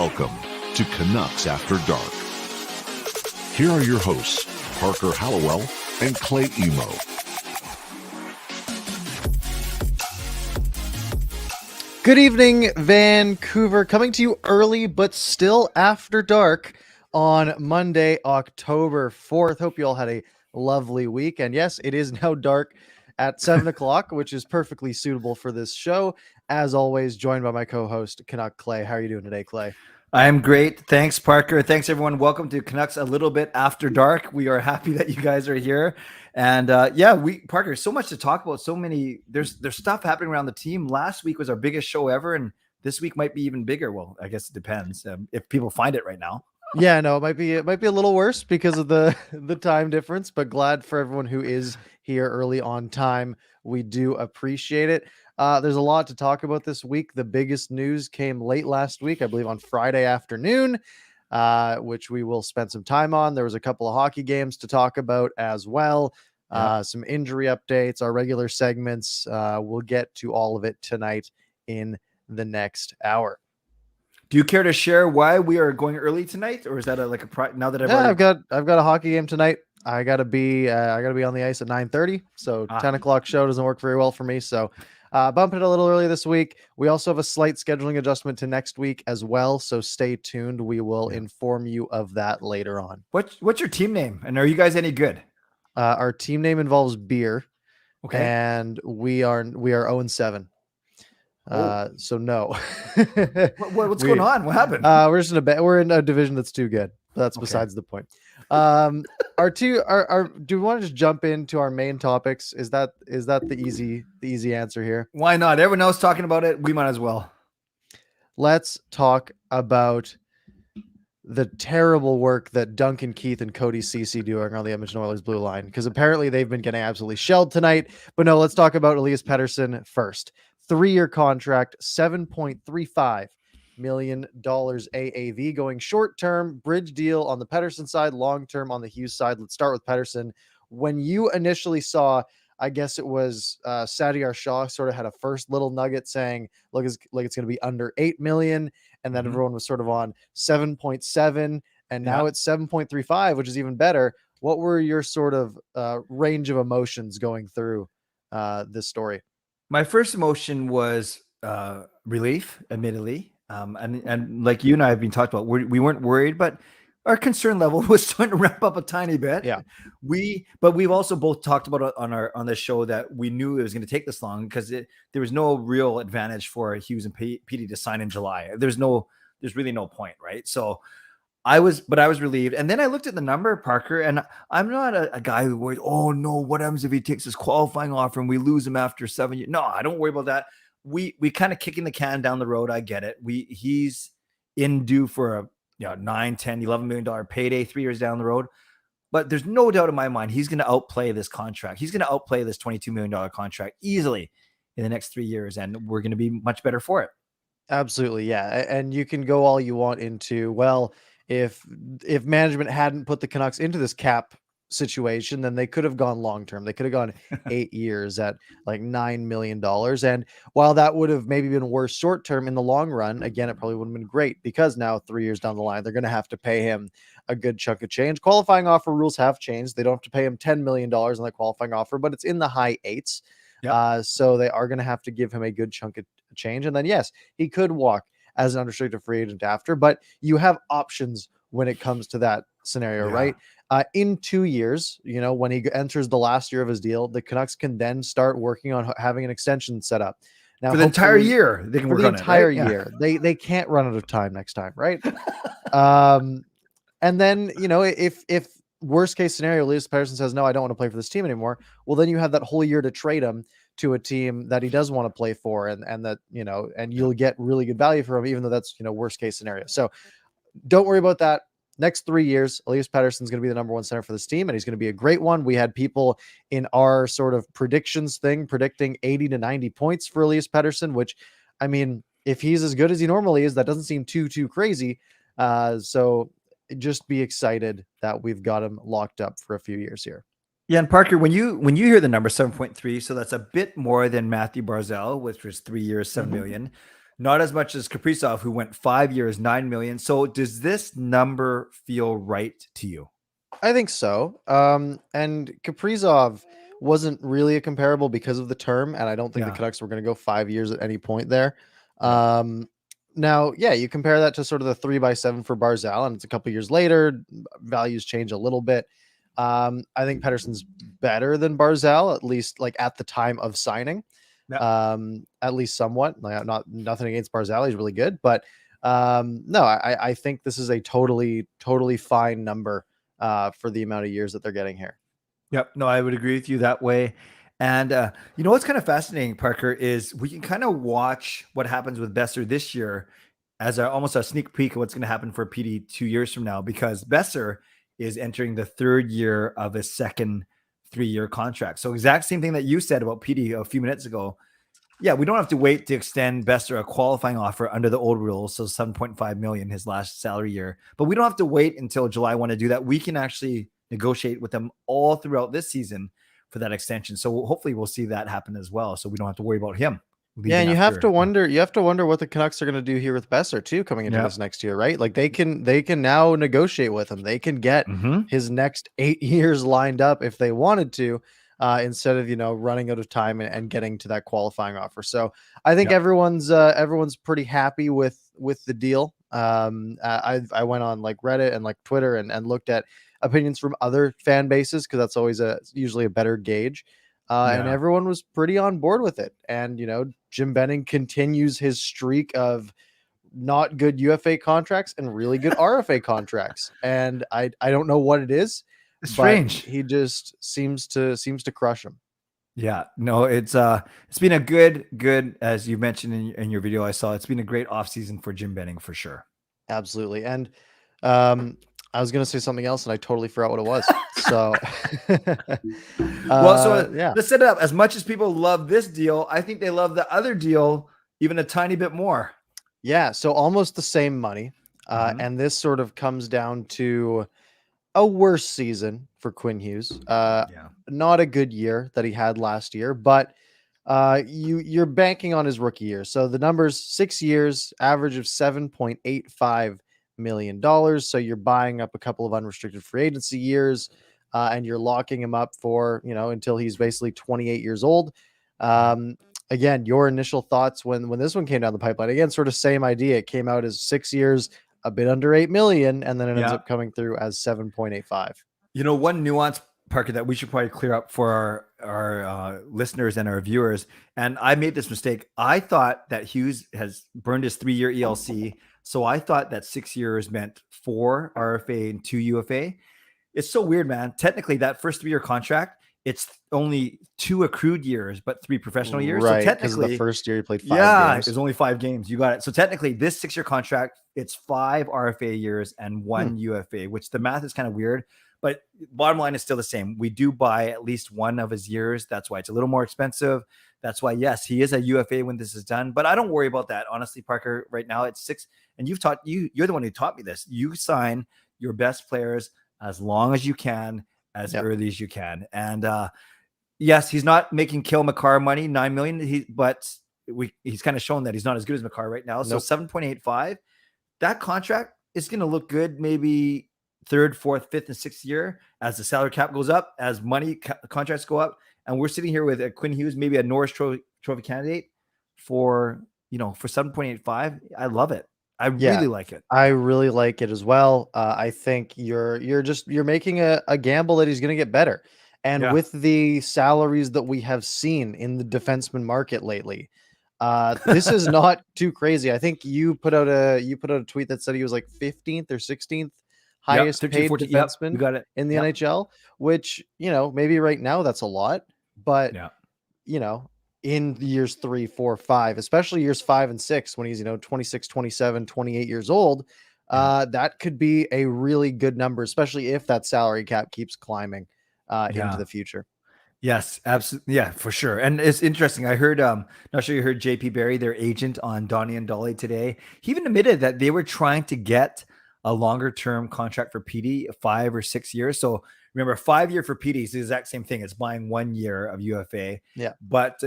Welcome to Canucks After Dark. Here are your hosts, Parker Hallowell and Clay Emo. Good evening, Vancouver. Coming to you early, but still after dark on Monday, October 4th. Hope you all had a lovely week. And yes, it is now dark at 7 o'clock, which is perfectly suitable for this show. As always, joined by my co-host, Canuck Clay. How are you doing today, Clay? I'm great. Thanks, Parker. Thanks, everyone. Welcome to Canucks a little bit after dark. We are happy that you guys are here. And Parker, so much to talk about. So many, there's stuff happening around the team. Last week was our biggest show ever, and this week might be even bigger. Well, I guess it depends if people find it right now. Yeah, no, it might be a little worse because of the time difference, but glad for everyone who is here early on time. We do appreciate it. There's a lot to talk about this week. The biggest news came late last week, I believe on Friday afternoon, which we will spend some time on. There was a couple of hockey games to talk about as well. Some injury updates, our regular segments. We'll get to all of it tonight in the next hour. Do you care to share why we are going early tonight, or is that now that I've got a hockey game tonight. I gotta be on the ice at 9:30, so 10 o'clock show doesn't work very well for me. So bumping it a little early this week. We also have a slight scheduling adjustment to next week as well, so stay tuned. We will inform you of that later on. What's your team name, and are you guys any good? Our team name involves beer, okay, and we are 0-7. So no. What's going on? What happened? We're in a division that's too good. That's besides the point. Do we want to just jump into our main topics? Is that the easy answer here? Why not? Everyone else talking about it. We might as well. Let's talk about the terrible work that Duncan Keith and Cody Ceci doing on the Edmonton Oilers blue line, because apparently they've been getting absolutely shelled tonight. But no, let's talk about Elias Pettersson first. 3-year contract, $7.35 million AAV, going short-term bridge deal on the Pettersson side, long-term on the Hughes side. Let's start with Pettersson. When you initially saw, I guess it was Sadiar Shah sort of had a first little nugget saying, look, it's going to be under 8 million. And then everyone was sort of on 7.7, and now it's 7.35, which is even better. What were your sort of range of emotions going through this story? My first emotion was relief, admittedly. And like you and I have been talking about, we weren't worried, but our concern level was starting to ramp up a tiny bit. Yeah. But we've also both talked about it on this show that we knew it was going to take this long because there was no real advantage for Hughes and Petey to sign in July. There's really no point, right? So I was relieved. And then I looked at the number, Parker, and I'm not a guy who worries, oh no, what happens if he takes his qualifying offer and we lose him after 7 years? No, I don't worry about that. We kind of kicking the can down the road. I get it. He's in due for a $9, $10, $11 million payday 3 years down the road. But there's no doubt in my mind he's going to outplay this contract. He's going to outplay this $22 million contract easily in the next 3 years, and we're going to be much better for it. Absolutely, yeah. And you can go all you want into, well, if management hadn't put the Canucks into this cap situation, then they could have gone long term. They could have gone 8 years at like $9 million. And while that would have maybe been worse short term, in the long run, again, it probably would have been great, because now 3 years down the line, they're going to have to pay him a good chunk of change. Qualifying offer rules have changed. They don't have to pay him $10 million on the qualifying offer, but it's in the high eights. Yep. So they are going to have to give him a good chunk of change. And then, yes, he could walk as an unrestricted free agent after, but you have options when it comes to that scenario, right? In 2 years, when he enters the last year of his deal, the Canucks can then start working on having an extension set up. Now, for the entire year, they can work on it. For the entire year. They can't run out of time next time, right? And then, if worst case scenario, Elias Pettersson says, no, I don't want to play for this team anymore. Well, then you have that whole year to trade him to a team that he does want to play for, and that, and you'll get really good value for him, even though that's, worst case scenario. So don't worry about that. Next 3 years, Elias Pettersson is going to be the number one center for this team, and he's going to be a great one. We had people in our sort of predictions thing predicting 80 to 90 points for Elias Pettersson, which, I mean, if he's as good as he normally is, that doesn't seem too crazy. So just be excited that we've got him locked up for a few years here. Yeah, and Parker, when you hear the number 7.3, so that's a bit more than Matthew Barzal, which was 3 years, $7 million. Not as much as Kaprizov, who went 5 years, 9 million. So does this number feel right to you? I think so. And Kaprizov wasn't really a comparable because of the term, and I don't think the Canucks were going to go 5 years at any point there. Now, yeah, you compare that to sort of the 3x7 for Barzal, and it's a couple years later, values change a little bit. I think Pettersson's better than Barzal, at least like at the time of signing. At least somewhat. Like, nothing against Barzal, he's really good, but no, I think this is a totally fine number for the amount of years that they're getting here. Yep. No, I would agree with you that way. And you know what's kind of fascinating, Parker, is we can kind of watch what happens with Besser this year as almost a sneak peek of what's going to happen for PD 2 years from now, because Besser is entering the 3rd year of his second 3-year contract. So exact same thing that you said about PD a few minutes ago. Yeah, we don't have to wait to extend Besser a qualifying offer under the old rules, so 7.5 million his last salary year. But we don't have to wait until July 1 to do that. We can actually negotiate with them all throughout this season for that extension. So hopefully we'll see that happen as well, so we don't have to worry about him. Yeah, and you have to wonder what the Canucks are going to do here with Besser too coming into this next year, right? Like they can now negotiate with him. They can get his next 8 years lined up if they wanted to. Instead of running out of time and getting to that qualifying offer. So I think everyone's pretty happy with the deal. I went on like Reddit and like Twitter and looked at opinions from other fan bases, because that's always usually a better gauge. And everyone was pretty on board with it. And Jim Benning continues his streak of not good UFA contracts and really good RFA contracts. And I don't know what it is. It's strange. He just seems to crush him. Yeah, no, it's been a good, as you mentioned in your video I saw, it's been a great offseason for Jim Benning for sure. Absolutely. And I was going to say something else and I totally forgot what it was. So, let's set it up. As much as people love this deal, I think they love the other deal even a tiny bit more. Yeah. So almost the same money. And this sort of comes down to a worse season for Quinn Hughes. Not a good year that he had last year, but you're banking on his rookie year. So the numbers, 6 years, average of $7.85 million. So you're buying up a couple of unrestricted free agency years, and you're locking him up for, until he's basically 28 years old. Again, your initial thoughts when this one came down the pipeline, again, sort of same idea. It came out as 6 years, a bit under 8 million, and then it ends up coming through as 7.85. One nuance, Parker, that we should probably clear up for our listeners and our viewers. And I made this mistake. I thought that Hughes has burned his 3-year ELC. So I thought that 6 years meant 4 RFA and 2 UFA. It's so weird, man. Technically, that first 3-year contract, it's only 2 accrued years, but 3 professional years. Right, so technically, the first year he played 5 games. There's only 5 games. You got it. So technically, this 6-year contract, it's 5 RFA years and 1 UFA, which the math is kind of weird. But bottom line is still the same. We do buy at least one of his years. That's why it's a little more expensive. That's why, yes, he is a UFA when this is done. But I don't worry about that. Honestly, Parker, right now it's 6. And you're the one who taught me this. You sign your best players as long as you can, as early as you can. And yes, he's not making Kill McCarr money, $9 million. But he's kind of shown that he's not as good as McCarr right now. So 7.85, that contract is going to look good maybe 3rd, 4th, 5th, and 6th year as the salary cap goes up, as money contracts go up. And we're sitting here with a Quinn Hughes, maybe a Norris Trophy candidate for 7.85. I love it. I really like it. I really like it as well. I think you're making a gamble that he's going to get better. And with the salaries that we have seen in the defenseman market lately, this is not too crazy. I think you put out a tweet that said he was like 15th or 16th highest 13, paid 14, defenseman in the NHL, which, maybe right now that's a lot, but in years 3, 4, 5, especially years 5 and 6, when he's, 26, 27, 28 years old, that could be a really good number, especially if that salary cap keeps climbing into the future. Yes, absolutely. Yeah, for sure. And it's interesting. I heard, not sure you heard JP Barry, their agent, on Donnie and Dolly today. He even admitted that they were trying to get a longer term contract for PD, 5 or 6 years. So remember, 5 year for PD is the exact same thing. It's buying 1 year of UFA. Yeah. But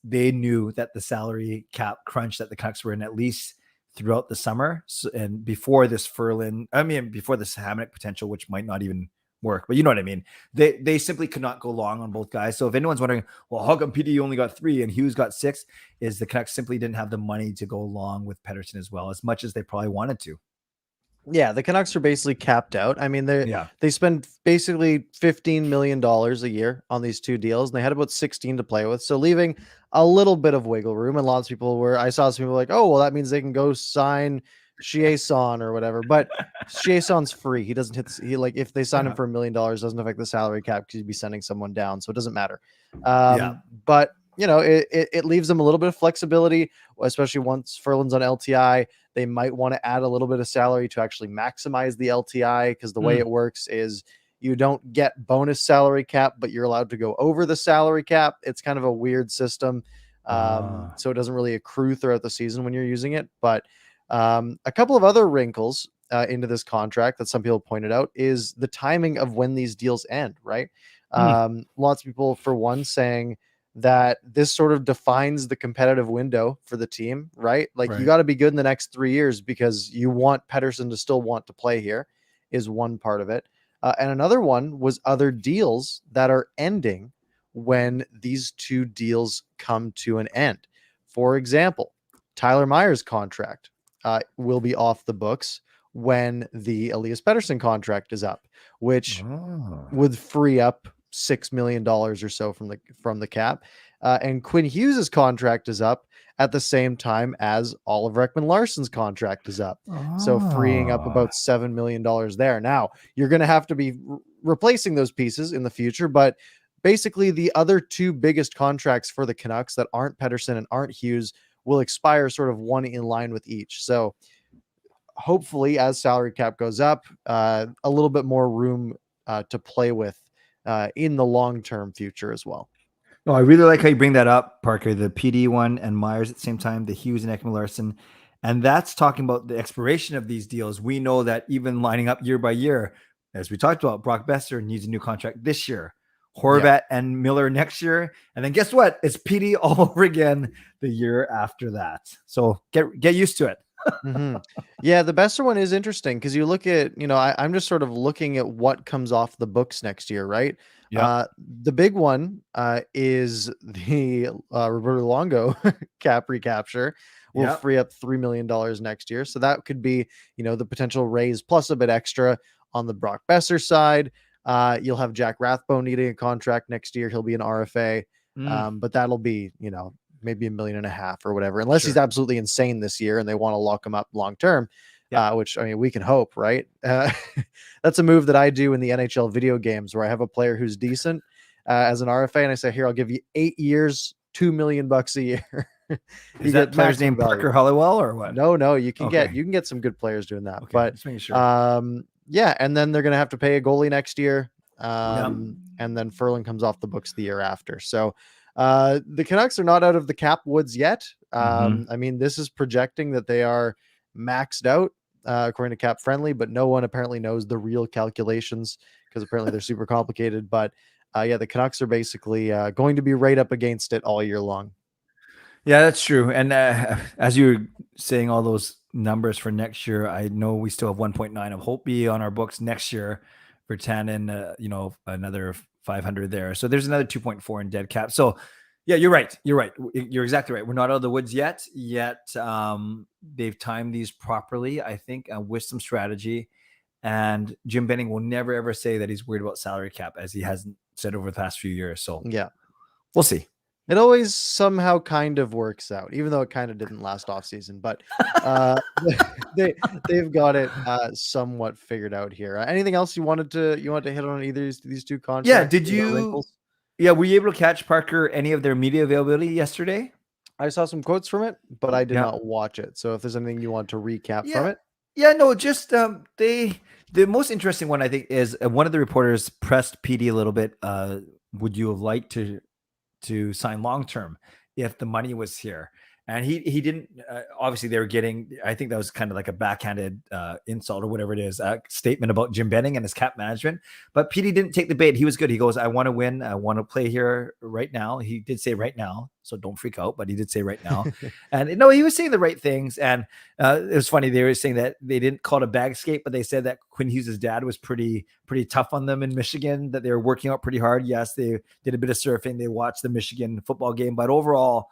they knew that the salary cap crunch that the Canucks were in, at least throughout the summer, and before this before this Hamonic potential, which might not even work, but you know what I mean. They simply could not go long on both guys. So if anyone's wondering, well, how come PD only got 3 and Hughes got 6, is the Canucks simply didn't have the money to go along with Pettersson as well, as much as they probably wanted to. Yeah, the Canucks are basically capped out. I mean, they spend basically $15 million a year on these 2 deals, and they had about 16 to play with. So leaving a little bit of wiggle room. And lots of people I saw some people like, oh, well, that means they can go sign Chiasson or whatever. But Chiasson's free. He doesn't if they sign him for $1 million, doesn't affect the salary cap because you'd be sending someone down. So it doesn't matter. But it leaves them a little bit of flexibility, especially once Ferland's on LTI. They might want to add a little bit of salary to actually maximize the LTI, because the way it works is you don't get bonus salary cap, but you're allowed to go over the salary cap. It's kind of a weird system. So it doesn't really accrue throughout the season when you're using it. But a couple of other wrinkles into this contract that some people pointed out is the timing of when these deals end, right? Lots of people, for one, saying that this sort of defines the competitive window for the team, right? You got to be good in the next 3 years because you want Pettersson to still want to play here, is one part of it. And another one was other deals that are ending when these 2 deals come to an end. For example, Tyler Myers' contract will be off the books when the Elias Pettersson contract is up, which would free up $6 million or so from the cap. And Quinn Hughes' contract is up at the same time as Oliver Ekman-Larsson's contract is up. So freeing up about $7 million there. Now, you're going to have to be replacing those pieces in the future, but basically the other 2 biggest contracts for the Canucks that aren't Pettersson and aren't Hughes will expire sort of one in line with each. So hopefully, as salary cap goes up, a little bit more room to play with in the long-term future as well. No, I really like how you bring that up, Parker, the PD one and Myers at the same time, the Hughes and Ekman-Larsson. And that's talking about the expiration of these deals. We know that even lining up year by year, as we talked about, Brock Besser needs a new contract this year, Horvat and Miller next year. And then guess what? It's PD all over again the year after that. So get used to it. Yeah, the Besser one is interesting because you look at, I'm just sort of looking at what comes off the books next year, right? Yeah. The big one is the Roberto Longo cap recapture will free up $3 million next year. So that could be, the potential raise plus a bit extra on the Brock Besser side. You'll have Jack Rathbone needing a contract next year. He'll be an RFA, but that'll be, maybe $1.5 million or whatever, unless he's absolutely insane this year and they want to lock him up long term. Which, I mean, we can hope, right? That's a move that I do in the NHL video games where I have a player who's decent as an RFA, and I say, here, I'll give you 8 years, $2 million a year. Is that player's name Parker Hollowell or what? No, you can get some good players doing that. But just making sure. And then they're gonna have to pay a goalie next year. And then Ferland comes off the books the year after. So the Canucks are not out of the cap woods yet. I mean, this is projecting that they are maxed out according to Cap Friendly, but no one apparently knows the real calculations because apparently they're super complicated. But the Canucks are basically going to be right up against it all year long. Yeah, that's true. And as you're saying all those numbers for next year, I know we still have 1.9 of Holtby on our books next year for 10 and another 500 there. So there's another 2.4 in dead cap. So yeah, you're right. You're exactly right. We're not out of the woods yet. They've timed these properly, I think, with some strategy. And Jim Benning will never, ever say that he's worried about salary cap, as he hasn't said over the past few years. So yeah, we'll see. It always somehow kind of works out, even though it kind of didn't last off season. But they've got it somewhat figured out here. Anything else you wanted to hit on either of these 2 contracts? Yeah, did you? Yeah, were you able to catch, Parker, any of their media availability yesterday? I saw some quotes from it, but I did not watch it. So if there's anything you want to recap from it. Yeah, no, just the most interesting one, I think, is one of the reporters pressed PD a little bit. Would you have liked to sign long-term if the money was here? And he didn't, obviously they were getting, I think that was kind of like a backhanded insult or whatever it is, statement about Jim Benning and his cap management. But Petey didn't take the bait. He was good. He goes, I want to win. I want to play here right now. He did say right now, so don't freak out, but he did say right now. And no, he was saying the right things. And it was funny. They were saying that they didn't call it a bag skate, but they said that Quinn Hughes' dad was pretty tough on them in Michigan, that they were working out pretty hard. Yes, they did a bit of surfing. They watched the Michigan football game, but overall,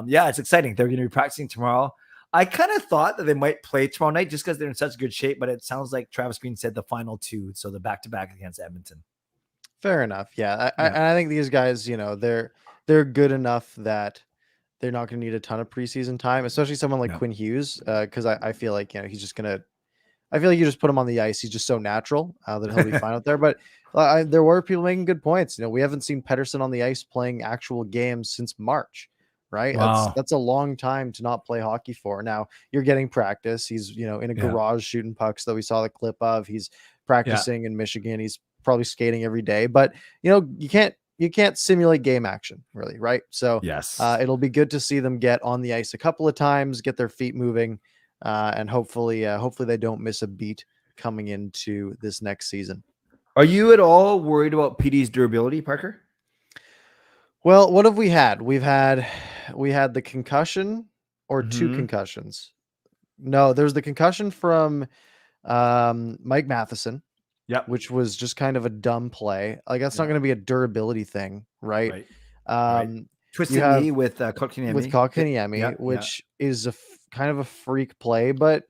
yeah, it's exciting. They're going to be practicing tomorrow. I kind of thought that they might play tomorrow night just because they're in such good shape, but it sounds like Travis Green said the final two, so the back-to-back against Edmonton. Fair enough. Yeah. I think these guys, they're good enough that they're not going to need a ton of preseason time, especially someone like Quinn Hughes, because I feel like, he's just going to, I feel like you just put him on the ice. He's just so natural that he'll be fine out there. But there were people making good points. We haven't seen Pettersson on the ice playing actual games since March. Right. Wow. That's a long time to not play hockey for. Now you're getting practice. He's, in a garage shooting pucks that we saw the clip of. He's practicing in Michigan. He's probably skating every day, but you can't simulate game action really. Right. So yes, it'll be good to see them get on the ice a couple of times, get their feet moving, and hopefully they don't miss a beat coming into this next season. Are you at all worried about PD's durability, Parker? Well, what have we had? We had the concussion or two concussions. No, there's the concussion from Mike Matheson, which was just kind of a dumb play. Like that's not going to be a durability thing, right? Twisted knee with Kotkaniemi, which is kind of a freak play, but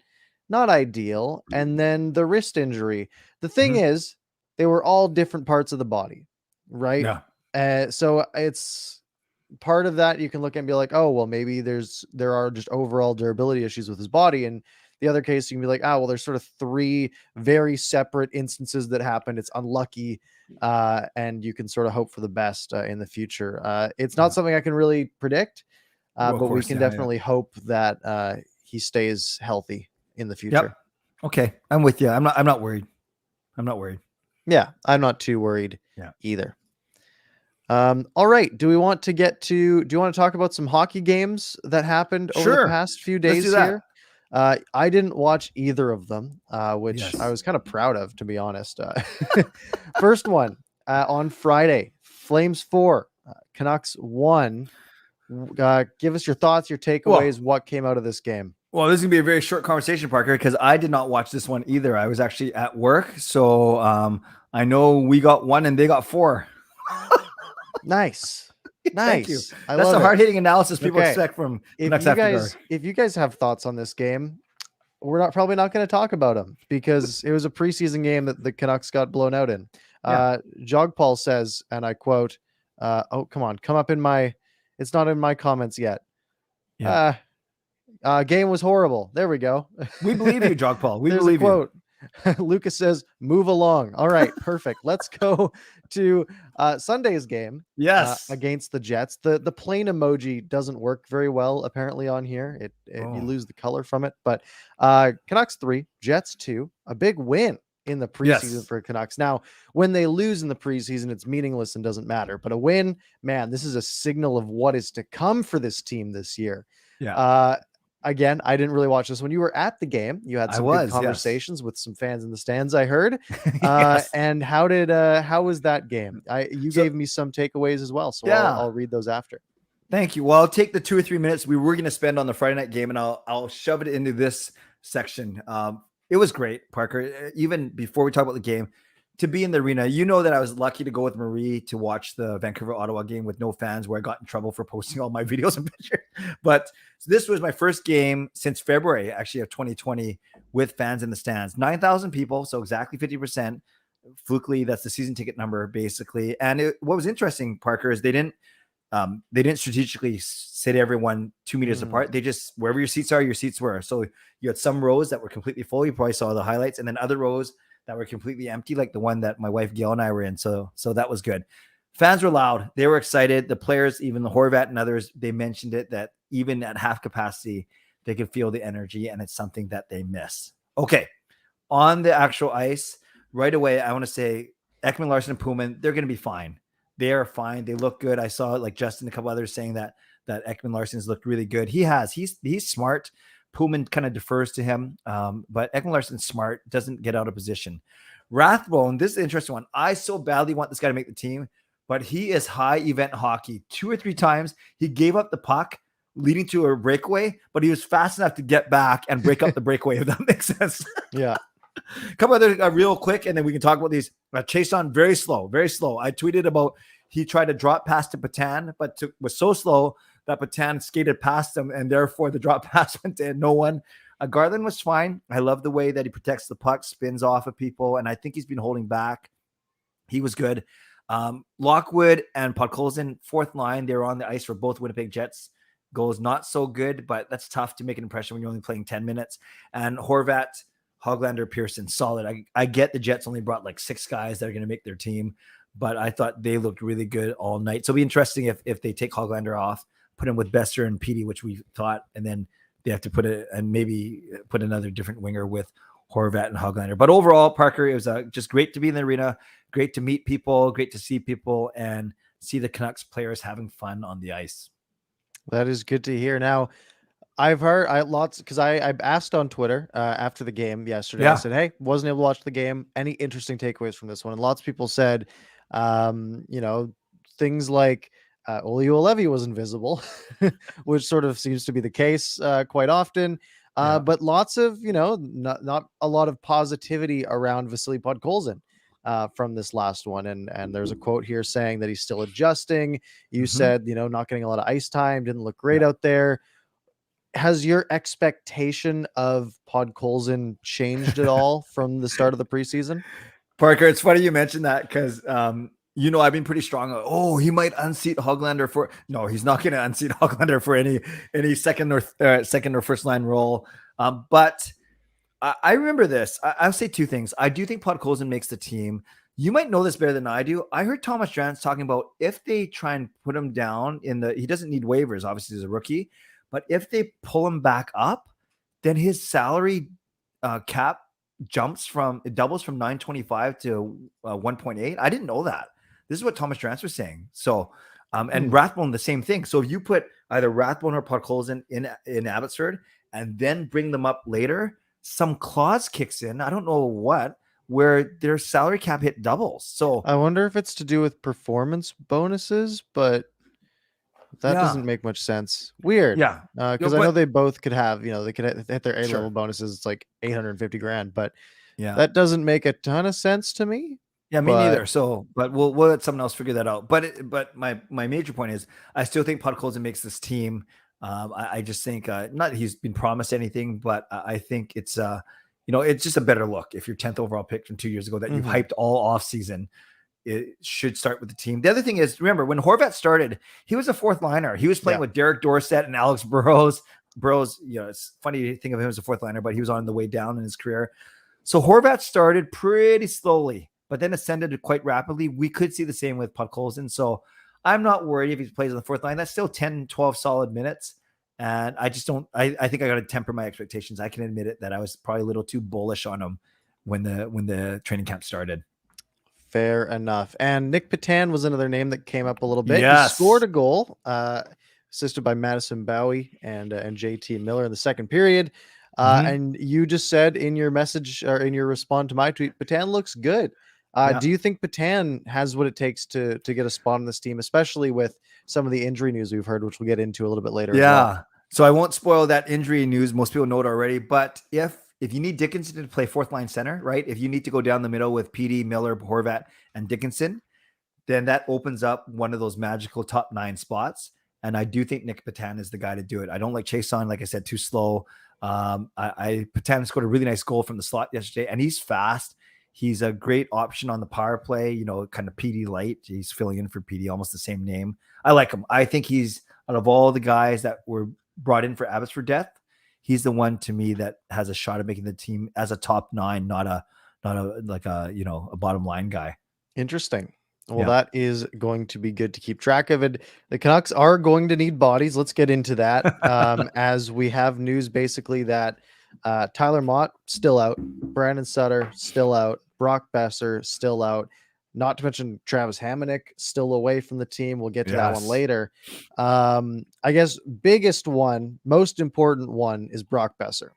not ideal. And then the wrist injury. The thing is, they were all different parts of the body, right? Yeah. So it's part of that you can look at and be like, oh, well, maybe there are just overall durability issues with his body. And the other case, you can be like, oh, well, there's sort of three very separate instances that happened. It's unlucky. And you can sort of hope for the best in the future. It's not something I can really predict, but we can definitely hope that he stays healthy in the future. Yep. Okay. I'm with you. I'm not worried. Yeah. I'm not too worried either. All right. Do you want to talk about some hockey games that happened over the past few days here? I didn't watch either of them, which I was kind of proud of, to be honest. First one on Friday, Flames 4, Canucks 1. Give us your thoughts, your takeaways, what came out of this game. Well, this is going to be a very short conversation, Parker, because I did not watch this one either. I was actually at work. So I know we got 1 and they got 4. Nice. Thank you. That's the hard-hitting analysis people expect from Canucks After Dark. If you guys have thoughts on this game, we're probably not going to talk about them because it was a preseason game that the Canucks got blown out in. Jogpaul says, and I quote, oh, come on, come up in my, it's not in my comments yet. Game was horrible. There we go. We believe you, Jogpaul. We believe you. Lucas says, move along. All right, perfect. Let's go to Sunday's game. Yes. Against the Jets. The plane emoji doesn't work very well, apparently, on here. You lose the color from it. But Canucks 3, Jets 2, a big win in the preseason for Canucks. Now, when they lose in the preseason, it's meaningless and doesn't matter. But a win, man, this is a signal of what is to come for this team this year. Yeah. Again, I didn't really watch this. When you were at the game, you had some good conversations with some fans in the stands, I heard. And how was that game? You gave me some takeaways as well, so I'll read those after. Thank you. Well, I'll take the 2 or 3 minutes we were going to spend on the Friday night game, and I'll shove it into this section. It was great, Parker. Even before we talk about the game, to be in the arena, that I was lucky to go with Marie to watch the Vancouver-Ottawa game with no fans, where I got in trouble for posting all my videos and pictures. But this was my first game since February, actually, of 2020 with fans in the stands. 9,000 people, so exactly 50%. Flukely, that's the season ticket number, basically. And what was interesting, Parker, is they didn't strategically sit everyone 2 meters apart. They just, wherever your seats are, your seats were. So you had some rows that were completely full. You probably saw the highlights, and then other rows that were completely empty, like the one that my wife Gail and I were in. So that was good. Fans were loud. They were excited. The players, even the Horvat and others, they mentioned it, that even at half capacity, they could feel the energy, and it's something that they miss. Okay. On the actual ice, right away, I want to say Ekman, Larson, and Pullman, they're going to be fine. They are fine. They look good. I saw like Justin, a couple others saying that that Ekman Larsson's looked really good. He's smart. Pullman kind of defers to him, but Ekman Larsson's smart, doesn't get out of position. Rathbone, this is an interesting one. I so badly want this guy to make the team, but he is high event hockey. 2 or 3 times he gave up the puck leading to a breakaway, but he was fast enough to get back and break up the breakaway, if that makes sense. Yeah. A couple other real quick, and then we can talk about these. Chase on very slow, very slow. I tweeted about he tried to drop pass to Pettersson, but was so slow that Pettersson skated past him, and therefore the drop pass went to no one. Garland was fine. I love the way that he protects the puck, spins off of people, and I think he's been holding back. He was good. Lockwood and Podkolzin, fourth line, they were on the ice for both Winnipeg Jets. Goals not so good, but that's tough to make an impression when you're only playing 10 minutes. And Horvat, Hoglander, Pearson, solid. I get the Jets only brought like 6 guys that are going to make their team, but I thought they looked really good all night. So it'll be interesting if they take Hoglander off, put him with Besser and Petey, which we thought, and then they have to maybe put another different winger with Horvat and Hoglander. But overall, Parker, it was just great to be in the arena, great to meet people, great to see people, and see the Canucks players having fun on the ice. That is good to hear. Now, I've heard lots because I asked on Twitter after the game yesterday. Yeah. I said, "Hey, wasn't able to watch the game. Any interesting takeaways from this one?" And lots of people said, things like Olli Juolevi was invisible, which sort of seems to be the case quite often. But lots of not a lot of positivity around Vasily Podkolzin from this last one. And there's a quote here saying that he's still adjusting. You said, not getting a lot of ice time, didn't look great out there. Has your expectation of Podkolzin changed at all from the start of the preseason? Parker, it's funny you mentioned that because, I've been pretty strong. Oh, he might unseat Hoglander no, he's not going to unseat Hoglander for any second or first line role. But I remember this. I'll say 2 things. I do think Podkolzin makes the team. You might know this better than I do. I heard Thomas Drance talking about if they try and put him down he doesn't need waivers, obviously, as a rookie. But if they pull him back up, then his salary cap doubles from 925 to 1.8. I didn't know that. This is what Thomas Drance was saying. So, and Rathbone, the same thing. So if you put either Rathbone or Podkolzin in Abbotsford and then bring them up later, some clause kicks in. I don't know what, where their salary cap hit doubles. So I wonder if it's to do with performance bonuses, but that doesn't make much sense. Weird. Yeah. Because I know they both could have, they could hit their A-level bonuses. It's like $850,000, but that doesn't make a ton of sense to me. Yeah, me neither. So, but we'll let someone else figure that out. But my major point is, I still think Podkolzin makes this team. I just think not that he's been promised anything, but I think it's it's just a better look if you're 10th overall pick from 2 years ago that you've hyped all off season. It should start with the team. The other thing is, remember when Horvat started, he was a 4th liner. He was playing with Derek Dorsett and Alex Burrows. Burrows, it's funny to think of him as a 4th liner, but he was on the way down in his career. So Horvat started pretty slowly, but then ascended quite rapidly. We could see the same with Podkolzin. So I'm not worried if he plays on the 4th line. That's still 10, 12 solid minutes. And I just don't, I think I got to temper my expectations. I can admit it that I was probably a little too bullish on him when the training camp started. Fair enough. And Nick Pettersson was another name that came up a little bit. Yes. He scored a goal, assisted by Madison Bowie and JT Miller in the second period. And you just said in your message or in your response to my tweet, Pettersson looks good. Do you think Pettersson has what it takes to get a spot on this team, especially with some of the injury news we've heard, which we'll get into a little bit later? Yeah. So I won't spoil that injury news. Most people know it already. But if you need Dickinson to play 4th line center, right? If you need to go down the middle with PD, Miller, Horvat, and Dickinson, then that opens up one of those magical top 9 spots. And I do think Nick Pettersson is the guy to do it. I don't like Chason, like I said, too slow. Pettersson scored a really nice goal from the slot yesterday, and he's fast. He's a great option on the power play, kind of PD light. He's filling in for PD, almost the same name. I like him. I think he's, out of all the guys that were brought in for Abbotsford Death, he's the one to me that has a shot at making the team as a top 9, not a bottom line guy. Interesting. Well, that is going to be good to keep track of it. The Canucks are going to need bodies. Let's get into that. As we have news basically that Tyler Mott still out, Brandon Sutter still out, Brock Besser still out. Not to mention Travis Hamonic still away from the team. We'll get to that one later. I guess biggest one, most important one is Brock Besser.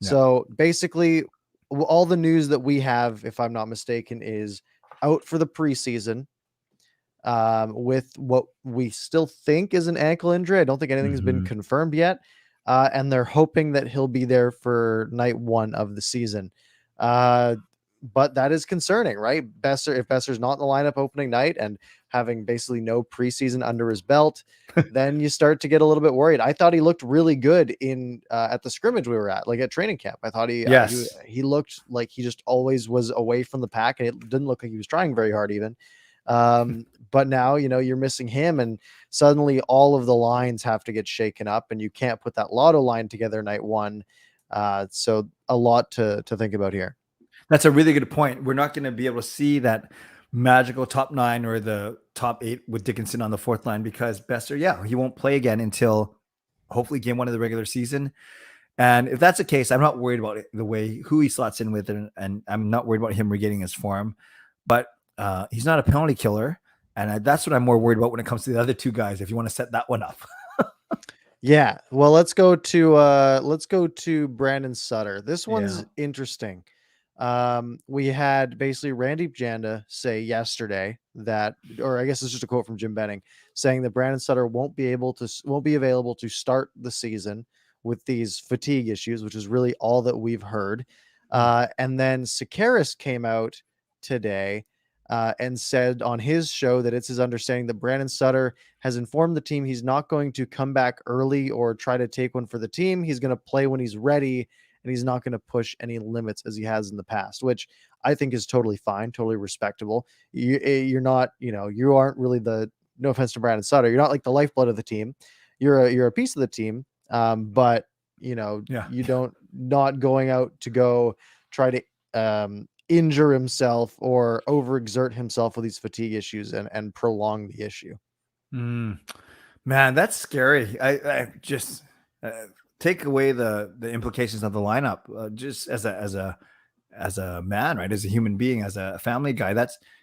Yeah. So basically all the news that we have, if I'm not mistaken, is out for the preseason with what we still think is an ankle injury. I don't think anything's been confirmed yet. And they're hoping that he'll be there for night 1 of the season. But that is concerning, right? If Besser's not in the lineup opening night and having basically no preseason under his belt, then you start to get a little bit worried. I thought he looked really good at the scrimmage we were at, like at training camp. I thought he looked like he just always was away from the pack, and it didn't look like he was trying very hard even. But now, you're missing him, and suddenly all of the lines have to get shaken up, and you can't put that lotto line together night 1. So a lot to think about here. That's a really good point. We're not going to be able to see that magical top 9 or the top 8 with Dickinson on the 4th line because Besser, he won't play again until hopefully game 1 of the regular season. And if that's the case, I'm not worried about who he slots in with, and I'm not worried about him regaining his form. But he's not a penalty killer, and that's what I'm more worried about when it comes to the other 2 guys. If you want to set that one up. Yeah. Well, let's go to Brandon Sutter. This one's interesting. We had basically Randy Janda say yesterday that, or I guess it's just a quote from Jim Benning, saying that Brandon Sutter won't be available to start the season with these fatigue issues, which is really all that we've heard. And then Sakaris came out today and said on his show that it's his understanding that Brandon Sutter has informed the team he's not going to come back early or try to take one for the team. He's going to play when he's ready, and he's not going to push any limits as he has in the past, which I think is totally fine, totally respectable. You're not, you aren't really no offense to Brandon Sutter, you're not like the lifeblood of the team. You're a piece of the team, but you don't not going out to go try to injure himself or overexert himself with these fatigue issues and prolong the issue. Man, that's scary. I just take away the implications of the lineup, just as a man, right? As a human being, as a family guy,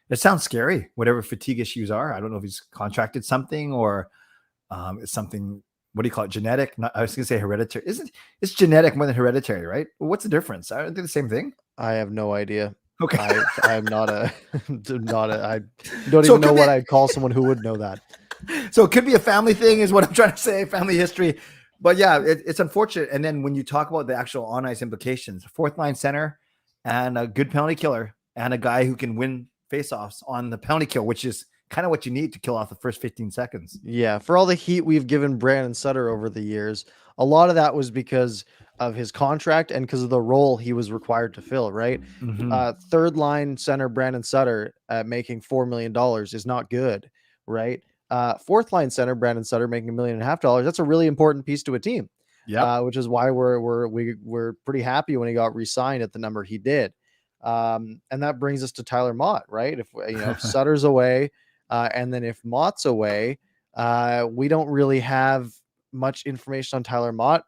it sounds scary. Whatever fatigue issues are, I don't know if he's contracted something or it's something. What do you call it? Genetic? I was going to say hereditary. It's genetic more than hereditary, right? What's the difference? Aren't they the same thing? I have no idea. Okay, I'm not I don't even know what I'd call someone who would know that. So it could be a family thing, is what I'm trying to say. Family history. But yeah, it's unfortunate. And then when you talk about the actual on-ice implications, 4th line center and a good penalty killer and a guy who can win faceoffs on the penalty kill, which is kind of what you need to kill off the first 15 seconds. Yeah, for all the heat we've given Brandon Sutter over the years, a lot of that was because of his contract and because of the role he was required to fill, right? 3rd line center Brandon Sutter making $4 million is not good, right? 4th line center Brandon Sutter making $1.5 million. That's a really important piece to a team. Yeah, which is why we're pretty happy when he got re-signed at the number he did. And that brings us to Tyler Mott, right? If Sutter's away, and then if Mott's away, we don't really have much information on Tyler Mott.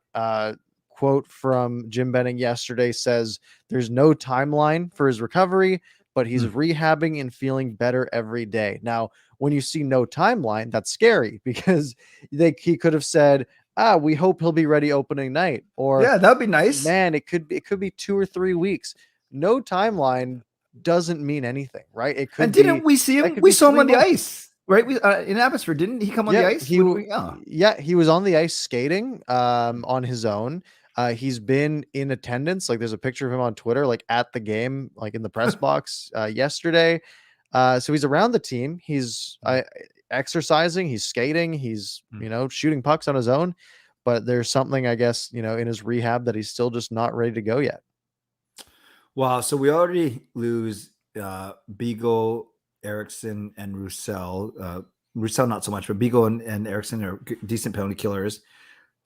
Quote from Jim Benning yesterday says there's no timeline for his recovery, but he's rehabbing and feeling better every day. Now, when you see no timeline, that's scary because he could have said, we hope he'll be ready opening night, or that'd be nice. Man, it could be 2 or 3 weeks. No timeline doesn't mean anything, right? It could. And didn't we see him? We saw him on the ice, right? In Abbotsford, didn't he come on the ice? He was on the ice skating on his own. He's been in attendance. Like there's a picture of him on Twitter, like at the game, like in the press box yesterday. So he's around the team. He's exercising, he's skating, he's, shooting pucks on his own, but there's something, I guess, in his rehab that he's still just not ready to go yet. Wow. So we already lose Beagle, Eriksson, and Roussel. Roussel not so much, but Beagle and Eriksson are decent penalty killers.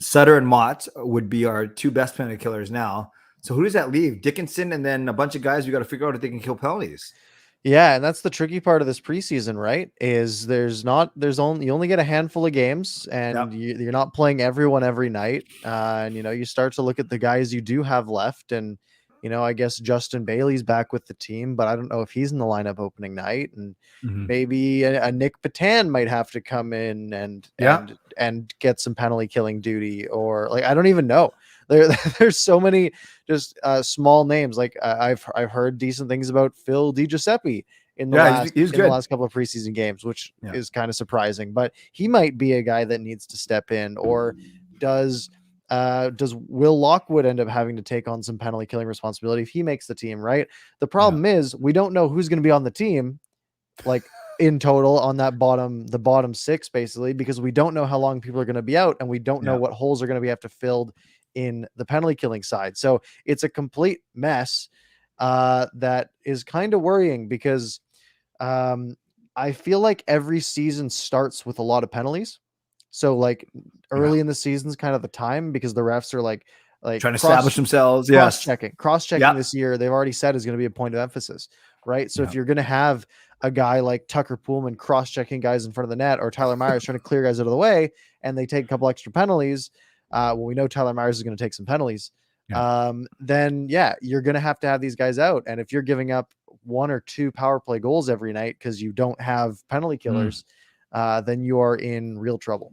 Sutter and Mott would be our 2 best penalty killers now. So who does that leave? Dickinson and then a bunch of guys we got to figure out if they can kill penalties. Yeah, and that's the tricky part of this preseason, right? Is you only get a handful of games, and you're not playing everyone every night. And you start to look at the guys you do have left, and I guess Justin Bailey's back with the team, but I don't know if he's in the lineup opening night. And maybe a Nick Patan might have to come in and get some penalty killing duty, or like, I don't even know. There's so many just small names. Like I've heard decent things about Phil DiGiuseppe in the last couple of preseason games, which is kind of surprising, but he might be a guy that needs to step in. Or does Will Lockwood end up having to take on some penalty killing responsibility if he makes the team, right? The problem is we don't know who's going to be on the team, like in total on the bottom six, basically, because we don't know how long people are going to be out, and we don't know what holes are going to have to filled in the penalty killing side. So it's a complete mess that is kind of worrying, because I feel like every season starts with a lot of penalties. So like early in the season is kind of the time, because the refs are like trying to establish themselves. Cross-checking this year, they've already said is going to be a point of emphasis, right? So if you're going to have a guy like Tucker Pullman cross-checking guys in front of the net, or Tyler Myers trying to clear guys out of the way, and they take a couple extra penalties, we know Tyler Myers is going to take some penalties, then you're going to have these guys out. And if you're giving up 1 or 2 power play goals every night because you don't have penalty killers, then you are in real trouble.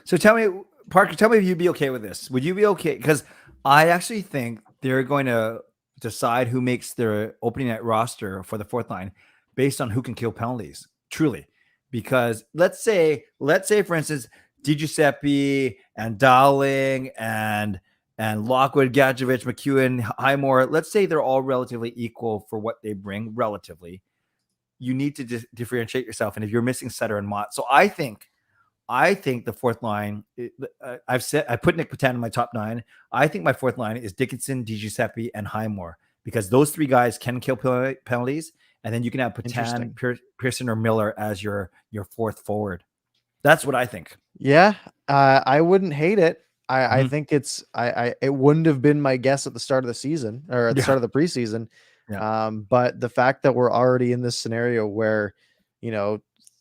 So tell me, Parker, if you'd be okay with this. Would you be okay? Because I actually think they're going to decide who makes their opening night roster for the fourth line based on who can kill penalties, truly. Because let's say for instance, DiGiuseppe and Dowling and Lockwood, Gadjevich, McEwen, Highmore, let's say they're all relatively equal for what they bring relatively. You need to differentiate yourself. And if you're missing Sutter and Mott, so I think the fourth line, I put Nick Patan in my top 9. I think my fourth line is Dickinson, DiGiuseppe, and Highmore, because those 3 guys can kill penalties. And then you can have Patan, Pearson, or Miller as your fourth forward. That's what I think. Yeah, I wouldn't hate it. I think it wouldn't have been my guess at the start of the season, or at the start of the preseason. But the fact that we're already in this scenario where,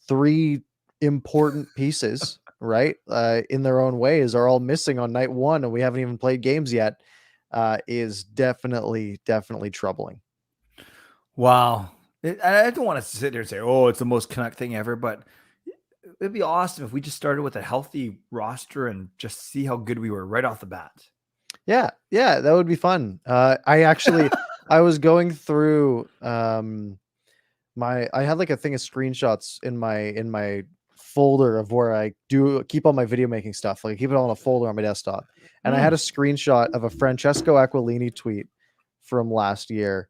3 important pieces, right, in their own ways, are all missing on night 1, and we haven't even played games yet, is definitely troubling. Wow. I don't want to sit there and say, oh, it's the most Canuck thing ever, but it'd be awesome if we just started with a healthy roster and just see how good we were right off the bat. Yeah, that would be fun. I was going through I had like a thing of screenshots in my folder of where I do keep all my video making stuff. Like I keep it all in a folder on my desktop. And I had a screenshot of a Francesco Aquilini tweet from last year.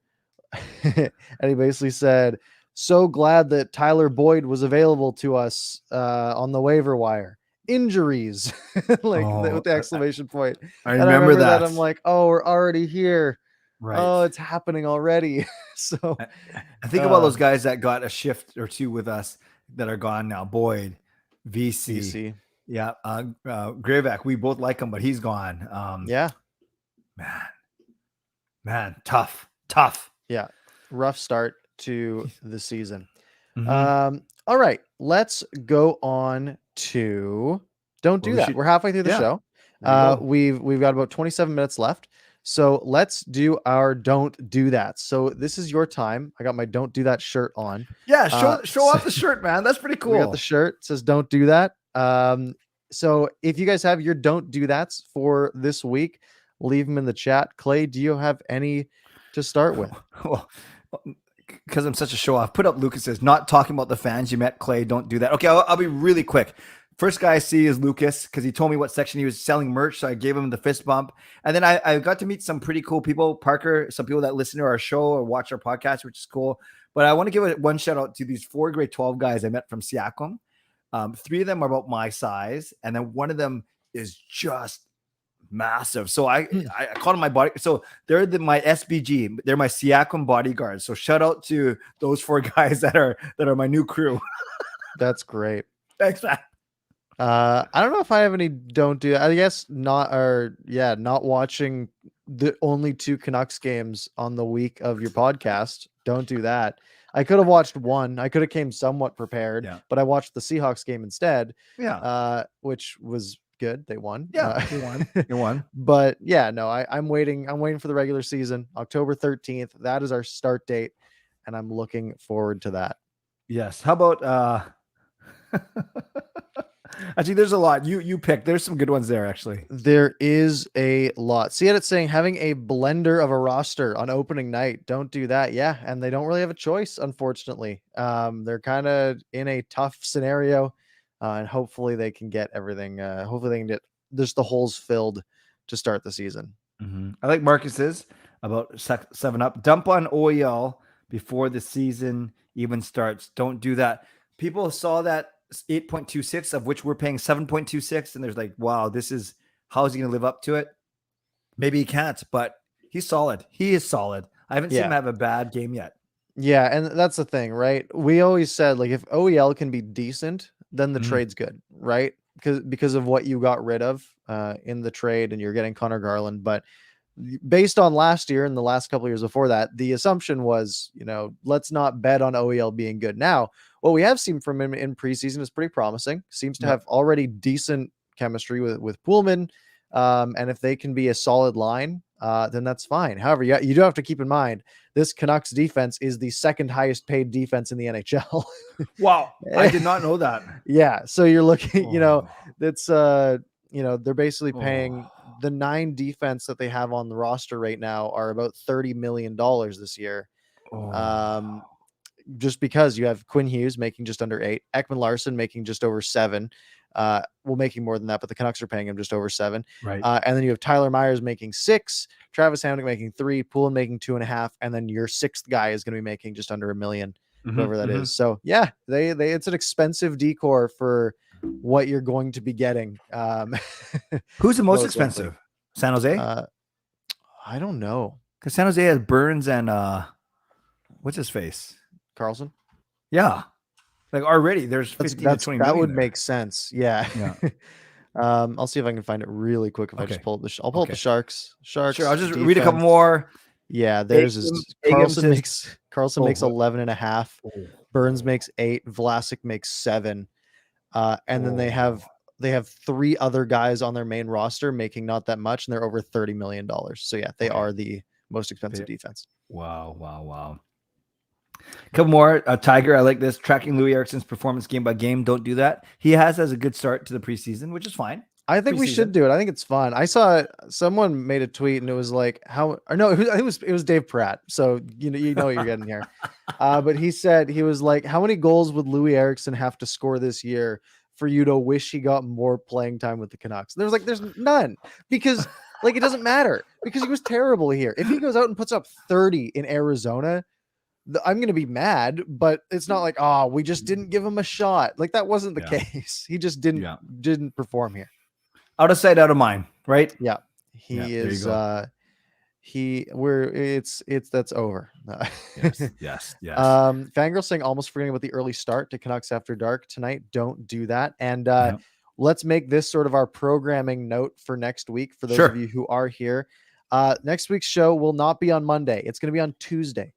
And he basically said, "So glad that Tyler Boyd was available to us on the waiver wire. Injuries," with the exclamation point. I remember that. I'm like, oh, we're already here. Right. Oh, it's happening already. So I think about those guys that got a shift or 2 with us that are gone now. Boyd, VC. Yeah. Grivak, we both like him, but he's gone. Man, tough. Yeah. Rough start to the season. All right, let's go on to Don't Do That. We're halfway through the show. We've got about 27 minutes left. So let's do our Don't Do That. So this is your time. I got my Don't Do That shirt on. Yeah, show off the shirt, man. That's pretty cool. We got the shirt. It says Don't Do That. So if you guys have your Don't Do That's for this week, leave them in the chat. Clay, do you have any to start with? Well, because I'm such a show off, put up Lucas's not talking about the fans you met. Clay, don't do that. Okay, I'll be really quick. First guy I see is Lucas, because he told me what section he was selling merch, so I gave him the fist bump. And then I got to meet some pretty cool people. Parker, some people that listen to our show or watch our podcast, which is cool. But I want to give one shout out to these 4 grade 12 guys I met from Siakam. 3 of them are about my size, and then one of them is just massive. So I call them my body. So they're my SBG. They're my Siakam bodyguards. So shout out to those 4 guys that are my new crew. That's great. Thanks, man. I don't know if I have any don't do. I guess not watching the only 2 Canucks games on the week of your podcast. Don't do that. I could have watched one. I could have came somewhat prepared, but I watched the Seahawks game instead. Which was good. They won. Yeah, they won. They won. But yeah, no, I'm waiting. I'm waiting for the regular season, October 13th. That is our start date, and I'm looking forward to that. Yes. How about actually, there's a lot. You pick. There's some good ones there, actually. There is a lot. See, it's saying having a blender of a roster on opening night. Don't do that. Yeah, and they don't really have a choice, unfortunately. They're kind of in a tough scenario, and hopefully they can get everything. Hopefully they can get just the holes filled to start the season. I like Marcus's about 7-Up. Dump on OEL before the season even starts. Don't do that. People saw that 8.26, of which we're paying 7.26, and there's like, wow, how is he going to live up to it? Maybe he can't, but he's solid. He is solid. I haven't seen him have a bad game yet. Yeah, and that's the thing, right? We always said, like, if OEL can be decent, then the trade's good, right? Because of what you got rid of in the trade, and you're getting Connor Garland. But based on last year and the last couple of years before that, the assumption was, let's not bet on OEL being good. Now, what we have seen from him in preseason is pretty promising. Seems to have already decent chemistry with Pullman. And if they can be a solid line, then that's fine. However, you do have to keep in mind, this Canucks defense is the second highest paid defense in the NHL. Wow. I did not know that. Yeah. So you're looking, it's, they're basically paying the 9 defense that they have on the roster right now are about $30 million this year. Just because you have Quinn Hughes making just under 8, Ekman Larson making just over 7, making more than that, but the Canucks are paying him just over 7. Right. And then you have Tyler Myers making 6, Travis Hamonic making 3, Poulin making 2.5, and then your 6th guy is going to be making just under $1 million, whoever that is. So yeah, they it's an expensive decor for what you're going to be getting. Who's the most expensive? San Jose? I don't know. Because San Jose has Burns and what's his face? Carlson. Yeah. Like already there's 15 to 20 that would there. make sense. Yeah. I'll see if I can find it really quick. If I just pull up I'll pull up the Sharks. Sure. I'll just read a couple more. Yeah. There's Carlson makes 11.5. Burns makes 8. Vlasic makes 7. And then they have 3 other guys on their main roster making not that much, and they're over $30 million. So yeah, they are the most expensive defense. Wow. Couple more. Tiger, I like this. Tracking Louis Eriksson's performance game by game. Don't do that. He has a good start to the preseason, which is fine. I think we should do it. I think it's fun. I saw someone made a tweet and it was like, it was Dave Pratt. So you know what you're getting here. But he said, he was like, how many goals would Louis Eriksson have to score this year for you to wish he got more playing time with the Canucks? And there's none, because it doesn't matter, because he was terrible here. If he goes out and puts up 30 in Arizona, I'm going to be mad, but it's not like, we just didn't give him a shot. Like, that wasn't the case. He just didn't perform here. Out of sight, out of mind, right? Yeah. He is, that's over. Yes. Fangirl saying, almost forgetting about the early start to Canucks After Dark tonight. Don't do that. And let's make this sort of our programming note for next week. For those of you who are here, next week's show will not be on Monday. It's going to be on Tuesday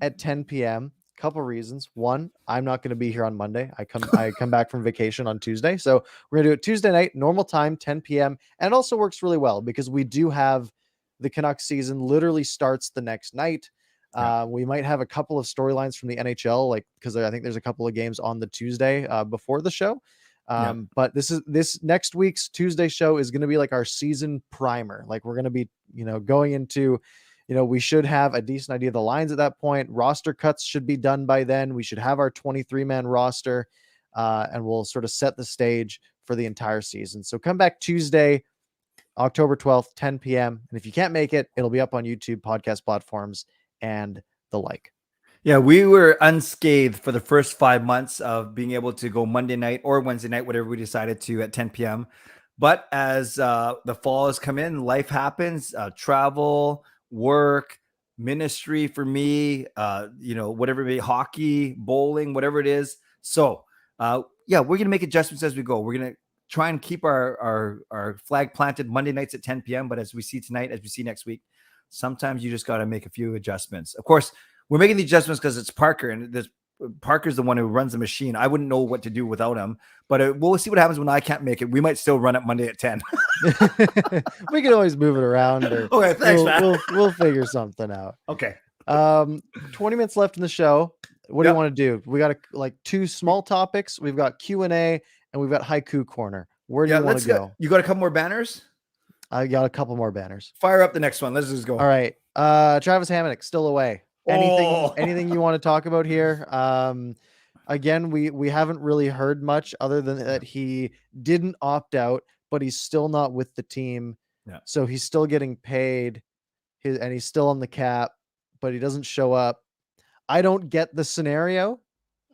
at 10 p.m. Couple reasons. One, I'm not going to be here on Monday. I come back from vacation on Tuesday. So we're going to do it Tuesday night, normal time, 10 p.m. And it also works really well because we do have the Canucks season literally starts the next night. We might have a couple of storylines from the NHL, because I think there's a couple of games on the Tuesday before the show. But this next week's Tuesday show is going to be like our season primer. Like, we're going to be, going into, we should have a decent idea of the lines at that point. Roster cuts should be done by then. We should have our 23-man roster, and we'll sort of set the stage for the entire season. So come back Tuesday, October 12th, 10 p.m. And if you can't make it, it'll be up on YouTube, podcast platforms, and the like. Yeah, we were unscathed for the first 5 months of being able to go Monday night or Wednesday night, whatever we decided to, at 10 p.m. But as the fall has come in, life happens, travel, work, ministry for me, whatever it may be, hockey, bowling, whatever it is. So we're going to make adjustments as we go. We're going to try and keep our flag planted Monday nights at 10 p.m. But as we see tonight, as we see next week, sometimes you just got to make a few adjustments. Of course, we're making the adjustments because it's Parker, and there's Parker's the one who runs the machine. I wouldn't know what to do without him, but we'll see what happens when I can't make it. We might still run it Monday at 10. We can always move it around. Or Okay, thanks, man. We'll figure something out. Okay. 20 minutes left in the show. What do you want to do? We got like 2 small topics. We've got Q&A and we've got Haiku Corner. Where do you want to go? You got a couple more banners? I got a couple more banners. Fire up the next one. Let's just go. All right. Travis Hamonic still away. Anything you want to talk about here? Again, we haven't really heard much other than that he didn't opt out, but he's still not with the team. Yeah. So he's still getting paid, and he's still on the cap, but he doesn't show up. I don't get the scenario,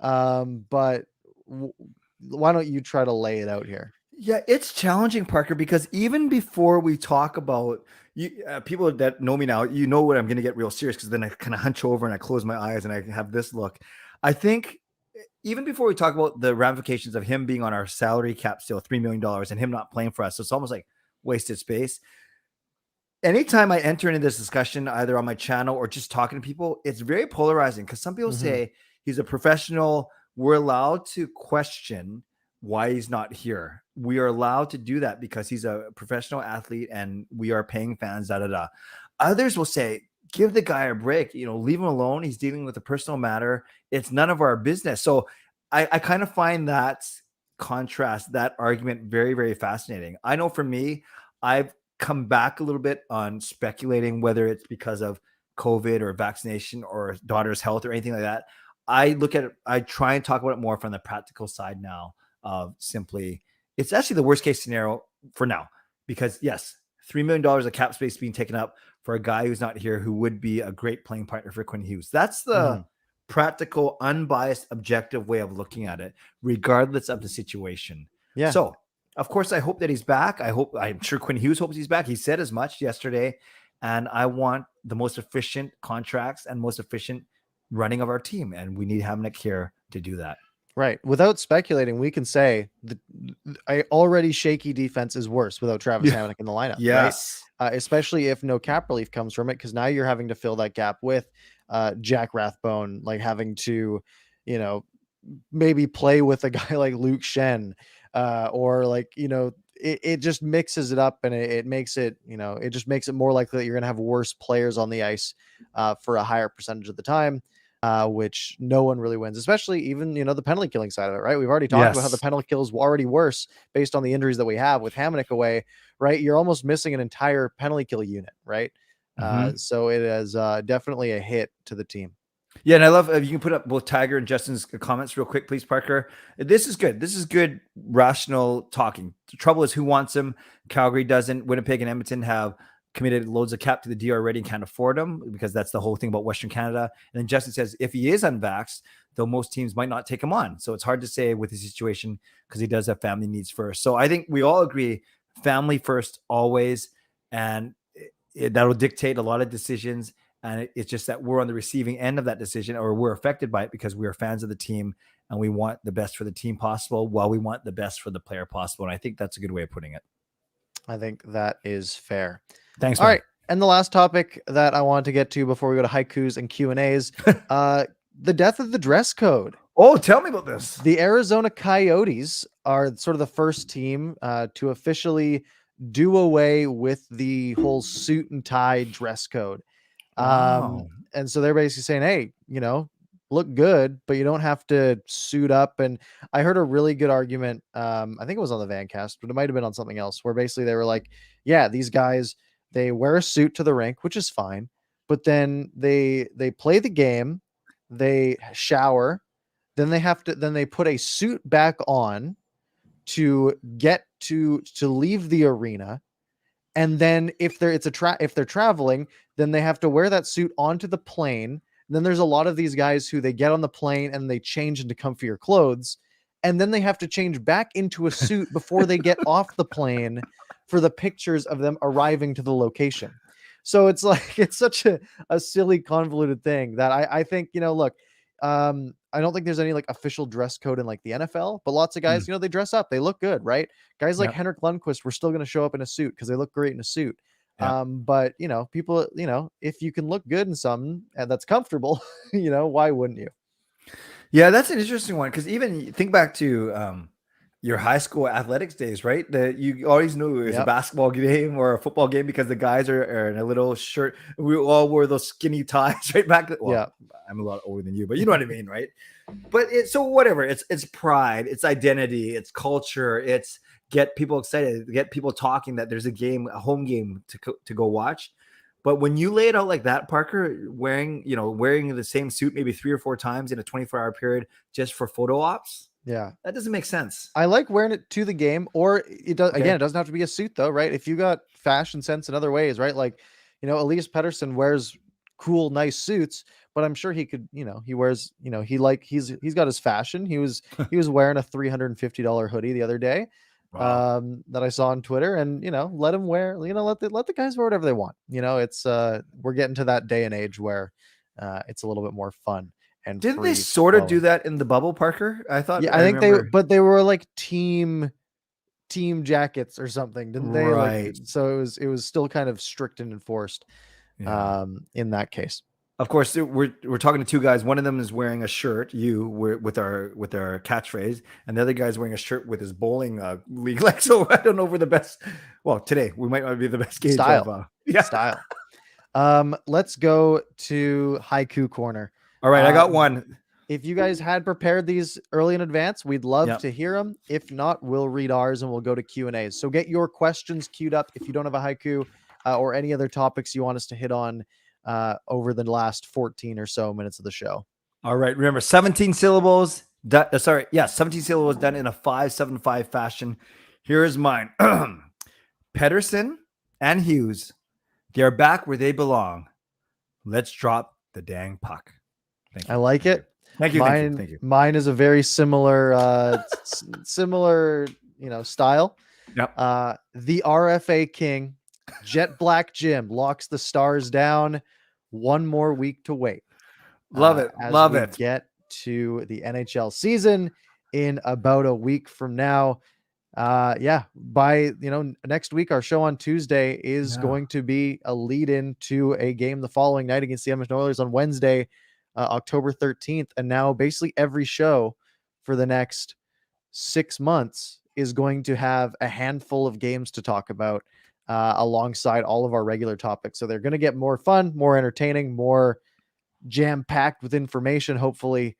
but why don't you try to lay it out here? Yeah, it's challenging, Parker, because even before we talk about people that know me now, you know what I'm going to get real serious because then I kind of hunch over and I close my eyes and I have this look. I think even before we talk about the ramifications of him being on our salary cap still $3 million and him not playing for us, so it's almost like wasted space. Anytime I enter into this discussion, either on my channel or just talking to people, it's very polarizing because some people say he's a professional. We're allowed to question why he's not here. We are allowed to do that because he's a professional athlete and we are paying fans, Others will say, give the guy a break, leave him alone. He's dealing with a personal matter. It's none of our business. So I kind of find that contrast, that argument very, very fascinating. I know for me, I've come back a little bit on speculating whether it's because of COVID or vaccination or daughter's health or anything like that. I look at it, I try and talk about it more from the practical side now of simply, it's actually the worst case scenario for now, because yes, $3 million of cap space being taken up for a guy who's not here, who would be a great playing partner for Quinn Hughes. That's the practical, unbiased, objective way of looking at it, regardless of the situation. Yeah. So of course, I hope that he's back. I'm sure Quinn Hughes hopes he's back. He said as much yesterday, and I want the most efficient contracts and most efficient running of our team. And we need Hamonic here to do that. Right. Without speculating, we can say the already shaky defense is worse without Travis Hamonic in the lineup. Yes. Right? Especially if no cap relief comes from it, because now you're having to fill that gap with Jack Rathbone, like having to, maybe play with a guy like Luke Shen, or like, it just mixes it up and it makes it, it just makes it more likely that you're going to have worse players on the ice for a higher percentage of the time. Which no one really wins, especially even, the penalty killing side of it, right? We've already talked about how the penalty kills were already worse based on the injuries that we have with Hamonic away, right? You're almost missing an entire penalty kill unit, right? So it is definitely a hit to the team. Yeah, and I love you can put up both Tiger and Justin's comments real quick, please, Parker. This is good. This is good, rational talking. The trouble is who wants him. Calgary doesn't. Winnipeg and Edmonton have committed loads of cap to the deal already and can't afford him, because that's the whole thing about Western Canada. And then Justin says if he is unvaxxed, though most teams might not take him on. So it's hard to say with his situation because he does have family needs first. So I think we all agree family first always, and that'll dictate a lot of decisions. And it's just that we're on the receiving end of that decision, or we're affected by it because we are fans of the team and we want the best for the team possible while we want the best for the player possible. And I think that's a good way of putting it. I think that is fair. Thanks. All right. And the last topic that I want to get to before we go to haikus and Q&As, the death of the dress code. Oh, tell me about this. The Arizona Coyotes are sort of the first team to officially do away with the whole suit and tie dress code. Wow. And so they're basically saying, hey, look good, but you don't have to suit up. And I heard a really good argument. I think it was on the Vancast, but it might've been on something else, where basically they were like, yeah, these guys, they wear a suit to the rink, which is fine, but then they play the game, they shower, then they put a suit back on to get to leave the arena. And then if they're traveling, then they have to wear that suit onto the plane. And then there's a lot of these guys who they get on the plane and they change into comfier clothes, and then they have to change back into a suit before they get off the plane for the pictures of them arriving to the location. So it's like, it's such a silly, convoluted thing that I think, look, I don't think there's any like official dress code in like the NFL, but lots of guys, they dress up, they look good, right? Guys like Henrik Lundqvist were still going to show up in a suit because they look great in a suit. But people, if you can look good in something that's comfortable, why wouldn't you? Yeah, that's an interesting one because even think back to your high school athletics days, right? That you always knew it was a Yep. basketball game or a football game because the guys are in a little shirt. We all wore those skinny ties right back. Well, Yeah. I'm a lot older than you, but you know what I mean, right? But so whatever. It's pride, it's identity, it's culture, it's get people excited, get people talking that there's a game, a home game to go watch. But when you lay it out like that, Parker, wearing the same suit maybe 3 or 4 times in a 24-hour period just for photo ops, Yeah. that doesn't make sense. I like wearing it to the game, or it does. Okay. Again, it doesn't have to be a suit though, right? If you got fashion sense in other ways, right? Like, Elias Pettersson wears cool, nice suits, but I'm sure he could, he wears, he's got his fashion. He was wearing a $350 hoodie the other day, Wow. that I saw on Twitter, and let him wear, let the guys wear whatever they want. It's we're getting to that day and age where it's a little bit more fun and Didn't they free sort of do flowing. that in the bubble, Parker? I thought Yeah, I I think remember. but they were like team jackets or something, didn't they? Like, Right. so it was still kind of strict and enforced Yeah. in that case. Of course, we're talking to 2 guys. One of them is wearing a shirt, with our catchphrase, and the other guy's wearing a shirt with his bowling league. Like, so I don't know if we're the best. Well, today we might not be the best gauge Style. of yeah. Style. Let's go to Haiku Corner. All right, I got one. If you guys had prepared these early in advance, we'd love Yep. to hear them. If not, we'll read ours and we'll go to Q&As. So get your questions queued up if you don't have a haiku or any other topics you want us to hit on over the last 14 or so minutes of the show. All right, remember 17 syllables. 17 syllables done in a 5-7-5 fashion. Here is mine. Pettersson and Hughes, they are back where they belong. Let's drop the dang puck. Thank you. I like it. Thank you. Thank you. Mine is a very similar, similar, style. Yep. The RFA King, Jet Black Jim locks the Stars down. One more week to wait. Love it. As Love we it. get to the NHL season in about a week from now. By next week, our show on Tuesday is going to be a lead in to a game the following night against the Edmonton Oilers on Wednesday, October 13th. And now basically every show for the next 6 months is going to have a handful of games to talk about alongside all of our regular topics. So they're going to get more fun, more entertaining, more jam-packed with information, hopefully,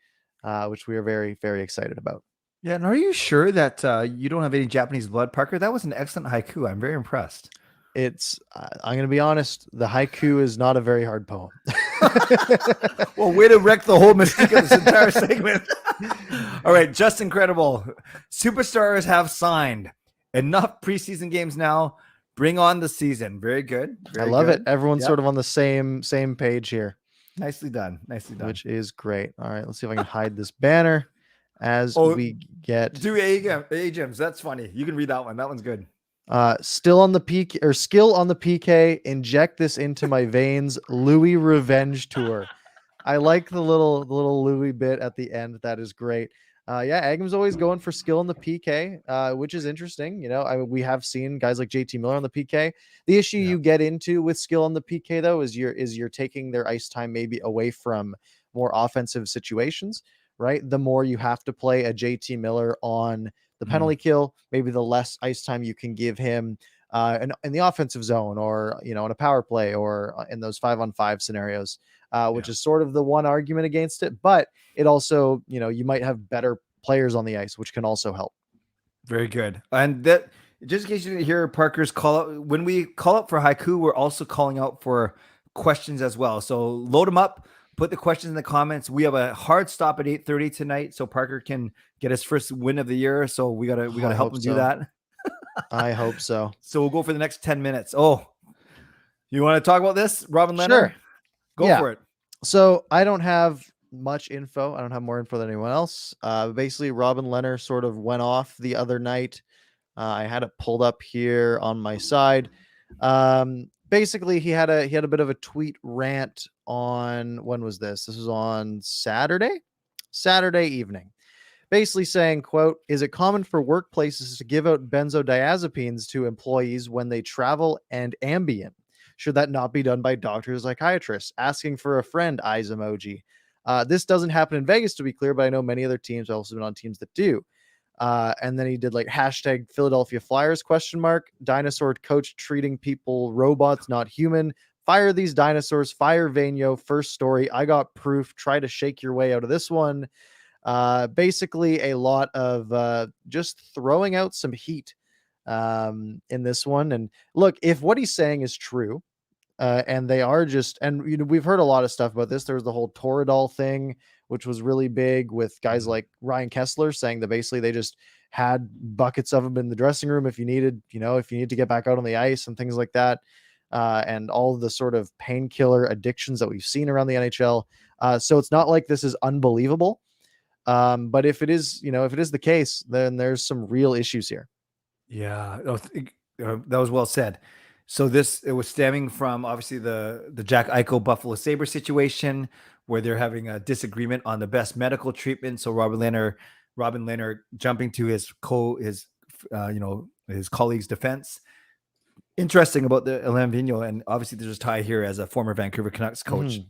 which we are very, very excited about. Yeah, and are you sure that you don't have any Japanese blood, Parker? That was an excellent haiku. I'm very impressed. It's I'm going to be honest, the haiku is not a very hard poem. Well, way to wreck the whole mystique of this entire segment. All right, just incredible. Superstars have signed. Enough preseason games now. Bring on the season. Very good. I love it. Everyone's sort of on the same page here. Nicely done. Nicely done. Which is great. All right, let's see if I can hide this banner as we get do A-Gems. That's funny. You can read that one. That one's good. Still on the PK or skill on the PK. Inject this into my veins. Louis Revenge Tour. I like the little Louis bit at the end. That is great. Agham's always going for skill in the PK, which is interesting. We have seen guys like JT Miller on the PK. The issue you get into with skill on the PK though is you're taking their ice time maybe away from more offensive situations, right? The more you have to play a JT Miller on the penalty kill, maybe the less ice time you can give him in the offensive zone or, in a power play or in those 5-on-5 scenarios, which is sort of the one argument against it. But it also, you might have better players on the ice, which can also help. Very good. And that, just in case you didn't hear Parker's call out, when we call up for haiku, we're also calling out for questions as well. So load them up. Put the questions in the comments. We have a hard stop at 8:30 tonight, so Parker can get his first win of the year. So we gotta help him do that. I hope so. So we'll go for the next 10 minutes. Oh, you want to talk about this, Robin Leonard? Sure. Go for it. So I don't have much info. I don't have more info than anyone else. Basically, Robin Leonard sort of went off the other night. I had it pulled up here on my side. Basically, he had a bit of a tweet rant on, when was this? This was on Saturday evening. Basically saying, quote, "Is it common for workplaces to give out benzodiazepines to employees when they travel and Ambien? Should that not be done by doctors, psychiatrists? Asking for a friend, eyes emoji." This doesn't happen in Vegas, to be clear, but I know many other teams. I've also been on teams that do. And then he did like hashtag Philadelphia Flyers ? Dinosaur coach treating people robots, not human. Fire these dinosaurs. Fire Vainio. First story. I got proof. Try to shake your way out of this one. Basically a lot of just throwing out some heat in this one. And look, if what he's saying is true, and they are just, and we've heard a lot of stuff about this. There was the whole Toradol thing, which was really big with guys like Ryan Kessler saying that basically they just had buckets of them in the dressing room if you needed, if you need to get back out on the ice and things like that. And all the sort of painkiller addictions that we've seen around the NHL. So it's not like this is unbelievable. But if it is, if it is the case, then there's some real issues here. Yeah, that was well said. So it was stemming from obviously the Jack Eichel Buffalo Sabres situation where they're having a disagreement on the best medical treatment. So Robin Lehner jumping to his colleague's defense. Interesting about the Alain Vigneault, and obviously there's a tie here as a former Vancouver Canucks coach.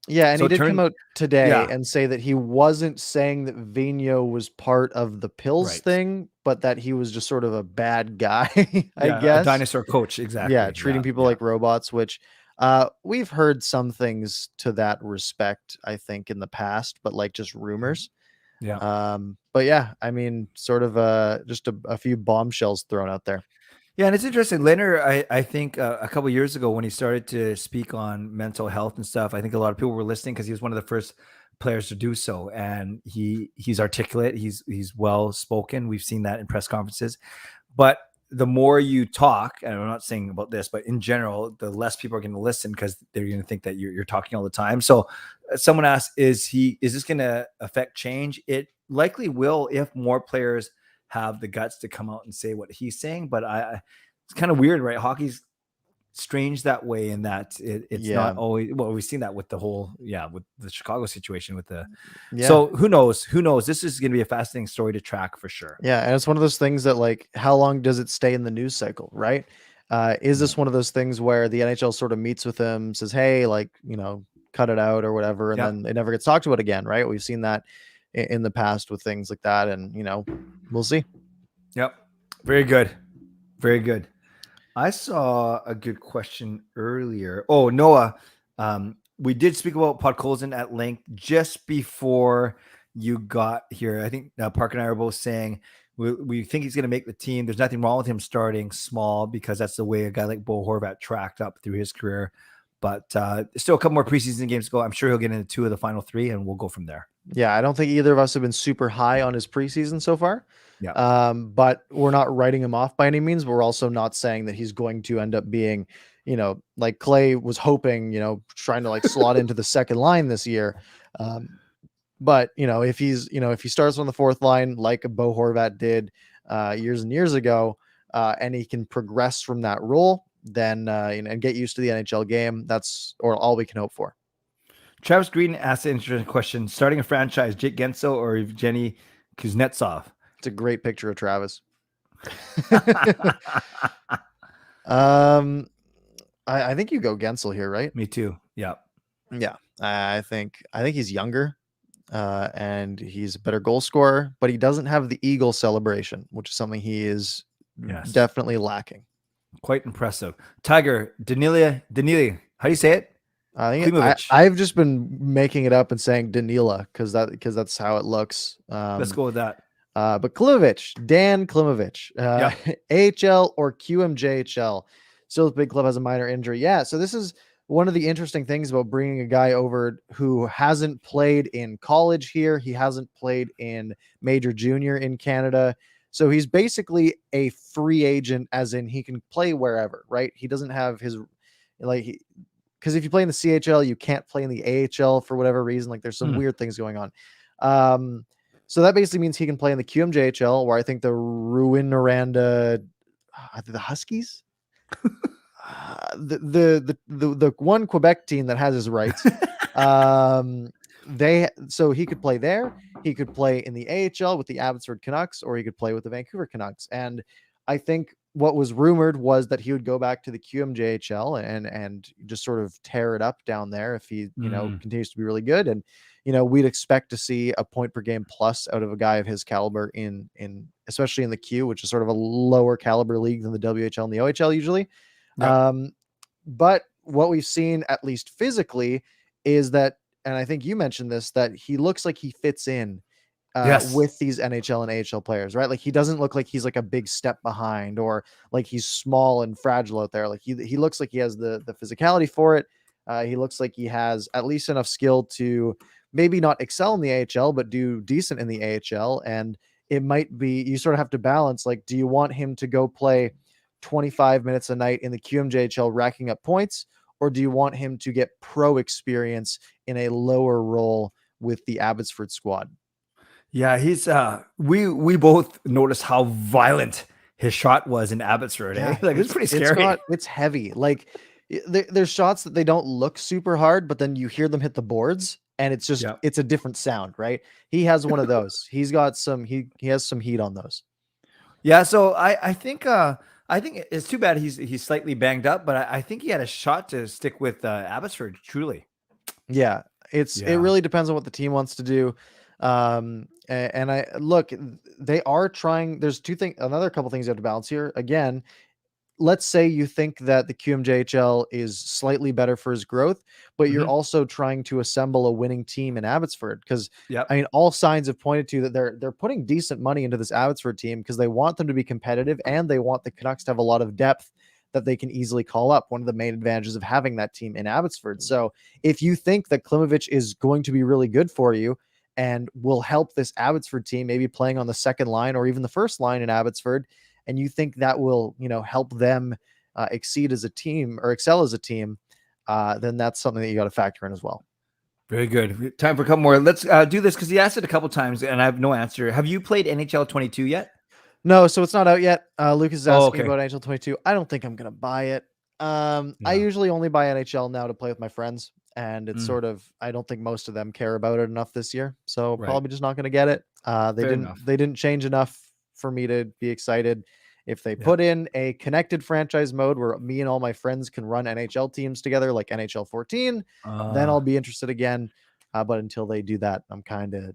Yeah, and he did come out today and say that he wasn't saying that Vigneault was part of the pills thing, but that he was just sort of a bad guy, I guess. A dinosaur coach, exactly. Yeah, treating people like robots, which we've heard some things to that respect, I think, in the past, but like just rumors. Yeah. But yeah, I mean, sort of just a few bombshells thrown out there. Yeah, and it's interesting. Leonard, I think a couple of years ago when he started to speak on mental health and stuff, I think a lot of people were listening because he was one of the first players to do so, and he's articulate, he's well spoken. We've seen that in press conferences, but the more you talk, and I'm not saying about this, but in general, the less people are going to listen because they're going to think that you're talking all the time. So someone asked, is this going to affect change? It likely will if more players have the guts to come out and say what he's saying. But it's kind of weird, right? Hockey's strange that way in that it's not always, well, we've seen that with the whole, with the Chicago situation with so who knows? This is going to be a fascinating story to track for sure. Yeah. And it's one of those things that, like, how long does it stay in the news cycle, right? Is this one of those things where the NHL sort of meets with him, says, hey, like, cut it out or whatever, and then it never gets talked about again, right? We've seen that in the past with things like that, and we'll see. Yep. Very good. Very good. I saw a good question earlier. Oh, Noah, we did speak about Podkolzin at length just before you got here. I think Park and I are both saying we think he's going to make the team. There's nothing wrong with him starting small because that's the way a guy like Bo Horvat tracked up through his career. But still a couple more preseason games to go. I'm sure he'll get into 2 of the final 3, and we'll go from there. Yeah, I don't think either of us have been super high on his preseason so far. Yeah. But we're not writing him off by any means. We're also not saying that he's going to end up being, like Clay was hoping, trying to like slot into the second line this year. But if he starts on the 4th line like a Bo Horvat did years and years ago, and he can progress from that role, then and get used to the NHL game, that's all we can hope for. Travis Green asked an interesting question: starting a franchise, Jake Guentzel or Evgeny Kuznetsov? It's a great picture of Travis. I think you go Guentzel here, right? Me too. Yeah. Yeah. I think he's younger, and he's a better goal scorer, but he doesn't have the Eagle celebration, which is something he is definitely lacking. Quite impressive. Tiger, Danilia. How do you say it? I've just been making it up and saying Danila because that's how it looks. Let's go with that. But Klimovich, Dan Klimovich, AHL or QMJHL. Still, big club has a minor injury. Yeah, so this is one of the interesting things about bringing a guy over who hasn't played in college here. He hasn't played in major junior in Canada. So he's basically a free agent, as in he can play wherever, right? He doesn't have his because if you play in the CHL, you can't play in the AHL for whatever reason. Like there's some weird things going on. So that basically means he can play in the QMJHL, where I think the Rouyn-Noranda, the Huskies, the one Quebec team that has his rights. So he could play there. He could play in the AHL with the Abbotsford Canucks, or he could play with the Vancouver Canucks. And I think what was rumored was that he would go back to the QMJHL and just sort of tear it up down there if he, continues to be really good. And, we'd expect to see a point per game plus out of a guy of his caliber in especially in the Q, which is sort of a lower caliber league than the WHL and the OHL usually. Yep. But what we've seen, at least physically, is that, and I think you mentioned this, that he looks like he fits in Yes. with these NHL and AHL players, right? Like he doesn't look like he's like a big step behind or like he's small and fragile out there. Like he looks like he has the physicality for it. He looks like he has at least enough skill to maybe not excel in the AHL, but do decent in the AHL. And it might be, you sort of have to balance, like, do you want him to go play 25 minutes a night in the QMJHL racking up points, or do you want him to get pro experience in a lower role with the Abbotsford squad? Yeah, he's we both noticed how violent his shot was in Abbotsford. Yeah, Like it's pretty scary. It's heavy. Like there's shots that they don't look super hard, but then you hear them hit the boards and it's just, Yep. it's a different sound, right? He has one of those. He's got some, he has some heat on those. Yeah, so I think it's too bad he's slightly banged up, but I think he had a shot to stick with Abbotsford. Truly, Yeah, it Yeah. really depends on what the team wants to do. And I look, they are trying. There's another couple things you have to balance here. Again, let's say you think that the QMJHL is slightly better for his growth, but you're Mhm. also trying to assemble a winning team in Abbotsford. Because Yep. I mean, all signs have pointed to that they're putting decent money into this Abbotsford team because they want them to be competitive and they want the Canucks to have a lot of depth that they can easily call up. One of the main advantages of having that team in Abbotsford. So if you think that Klimovich is going to be really good for you and will help this Abbotsford team, maybe playing on the second line or even the first line in Abbotsford, and you think that will, help them exceed as a team or excel as a team, then that's something that you got to factor in as well. Very good. Time for a couple more. Let's do this because he asked it a couple times and I have no answer. Have you played NHL 22 yet? No, so it's not out yet. Lucas is asking okay. about NHL 22. I don't think I'm going to buy it. I Yeah. usually only buy NHL now to play with my friends, and it's Mm. sort of, I don't think most of them care about it enough this year, so Right. probably just not going to get it. Fair enough. They didn't change enough for me to be excited. If they Yeah. put in a connected franchise mode where me and all my friends can run NHL teams together, like NHL 14, then I'll be interested again. But until they do that, I'm kind of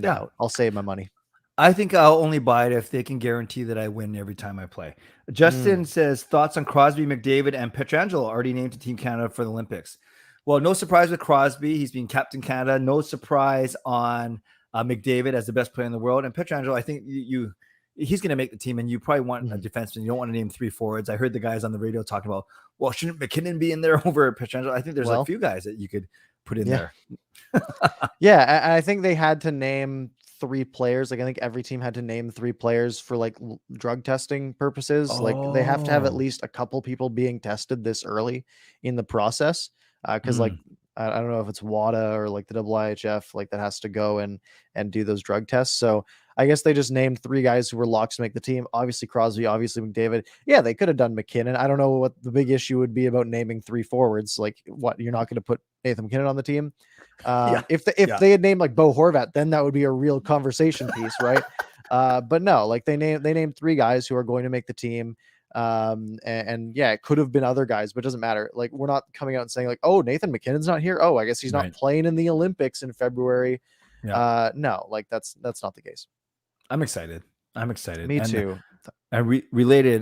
Yeah. out. I'll save my money. I think I'll only buy it if they can guarantee that I win every time I play. Justin says thoughts on Crosby, McDavid, and Pietrangelo already named to Team Canada for the Olympics. Well, no surprise with Crosby. He's been Captain Canada. No surprise on McDavid as the best player in the world. And Pietrangelo, I think he's going to make the team, and you probably want a defenseman. You don't want to name three forwards. I heard the guys on the radio talking about, well, shouldn't McKinnon be in there over Pietrangelo? I think there's a few guys that you could put in there. Yeah, I think they had to name three players. Like I think every team had to name three players for like drug testing purposes. Like they have to have at least a couple people being tested this early in the process. Because like I don't know if it's WADA or like the IIHF, like that has to go and do those drug tests. So I guess they just named three guys who were locks to make the team. Obviously Crosby, obviously McDavid. Yeah, they could have done McKinnon. I don't know what the big issue would be about naming three forwards. Like what, you're not going to put Nathan McKinnon on the team? If they had named like Bo Horvat, then that would be a real conversation piece, right? But no, like they named three guys who are going to make the team. And yeah, it could have been other guys, but it doesn't matter. Like we're not coming out and saying like, oh, Nathan McKinnon's not here. Oh, I guess he's not playing in the Olympics in February. No, like that's not the case. I'm excited. Me too. Related,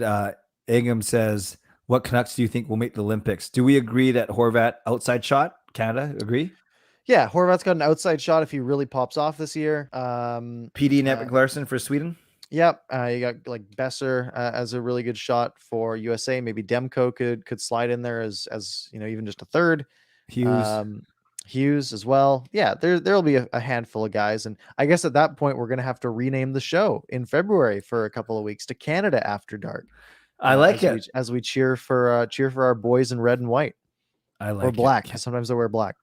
Agam says, what Canucks do you think will make the Olympics? Do we agree that Horvat outside shot? Canada, agree? Yeah, Horvat's got an outside shot if he really pops off this year. PD and Epic Larson for Sweden. Yep. You got like Besser as a really good shot for USA. Maybe Demko could slide in there as even just a third. Hughes as well. Yeah, there'll be a handful of guys, and I guess at that point we're gonna have to rename the show in February for a couple of weeks to Canada After Dark. I like it as we cheer for our boys in red and white. I like or black. Sometimes they wear black.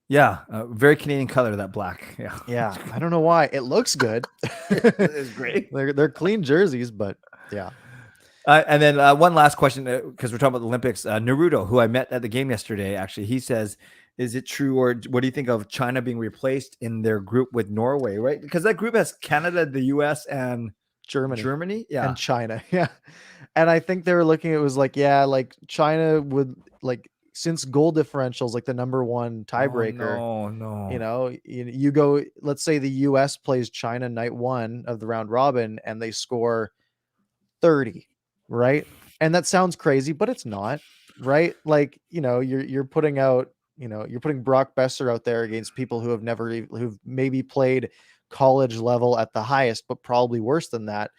Yeah, very Canadian color, that black. Yeah. I don't know why. It looks good. It's great. They're clean jerseys, but yeah. And then one last question, because we're talking about the Olympics. Naruto, who I met at the game yesterday, actually, he says, is it true, or what do you think of China being replaced in their group with Norway, right? Because that group has Canada, the US, and Germany, Yeah. and China. Yeah. And I think they were looking, it was like, yeah, like China would, like, since goal differentials, like the number one tiebreaker, Oh, no. you know, you go, let's say the US plays China night one of the round robin and they score 30, right? And that sounds crazy, but it's not, right? Like, you know, you're putting out, you know, you're putting Brock Besser out there against people who have never who've maybe played college level at the highest, but probably worse than that.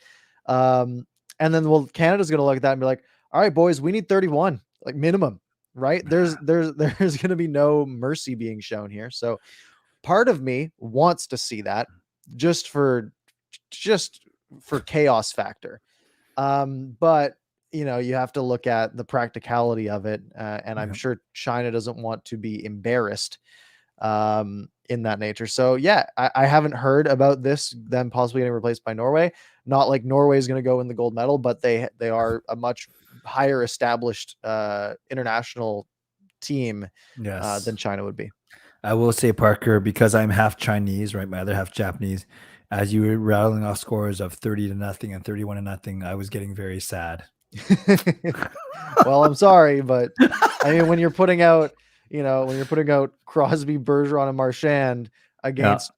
And then, well, Canada's going to look at that and be like, all right, boys, we need 31, like minimum, right? There's going to be no mercy being shown here. So part of me wants to see that just for chaos factor. But you know, you have to look at the practicality of it. And I'm sure China doesn't want to be embarrassed in that nature. So yeah, I haven't heard about this, them possibly getting replaced by Norway. Not like Norway is going to go in the gold medal, but they are a much higher established international team than China would be. I will say, Parker, because I'm half Chinese, right? My other half Japanese. As you were rattling off scores of 30-0 and 31-0, I was getting very sad. Well, I'm sorry, but I mean, when you're putting out, you know, Crosby, Bergeron, and Marchand against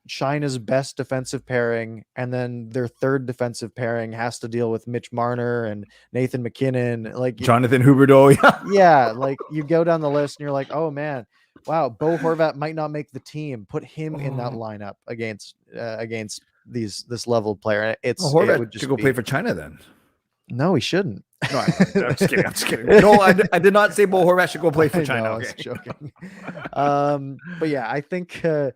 China's best defensive pairing, and then their third defensive pairing has to deal with Mitch Marner and Nathan McKinnon, like Jonathan Huberdeau. Yeah, like you go down the list and you're like, oh man, wow, Bo Horvat might not make the team. Put him in that lineup against this level player. Horvat it would just should go play for China then. No, he shouldn't. No, I'm just kidding. I'm just kidding. No, I did not say Bo Horvat should go play for China. I was joking. But yeah, I think I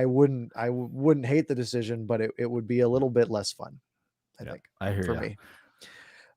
wouldn't hate the decision, but it would be a little bit less fun, I think. I hear for you. me.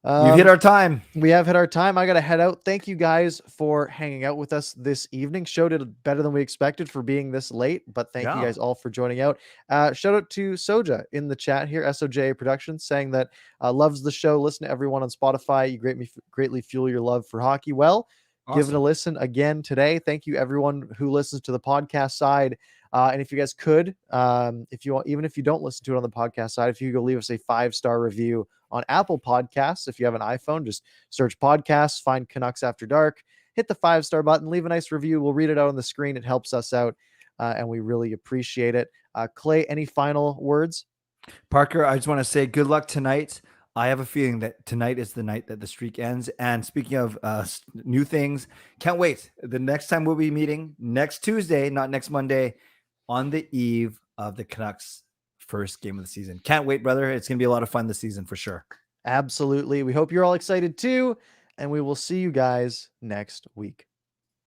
We've hit our time. We have hit our time. I got to head out. Thank you guys for hanging out with us this evening. Show did better than we expected for being this late, but thank you guys all for joining out. Shout out to Soja in the chat here, SOJ Productions, saying that loves the show. Listen to everyone on Spotify. You greatly fuel your love for hockey. Well, give it a listen again today. Thank you everyone who listens to the podcast side. And if you guys could, if you want, even if you don't listen to it on the podcast side, if you go leave us a 5-star review on Apple Podcasts, if you have an iPhone, just search podcasts, find Canucks After Dark, hit the 5-star button, leave a nice review. We'll read it out on the screen. It helps us out, and we really appreciate it. Clay, any final words? Parker, I just want to say good luck tonight. I have a feeling that tonight is the night that the streak ends. And speaking of new things, can't wait. The next time we'll be meeting next Tuesday, not next Monday, on the eve of the Canucks' first game of the season. Can't wait, brother. It's going to be a lot of fun this season for sure. Absolutely. We hope you're all excited too, and we will see you guys next week.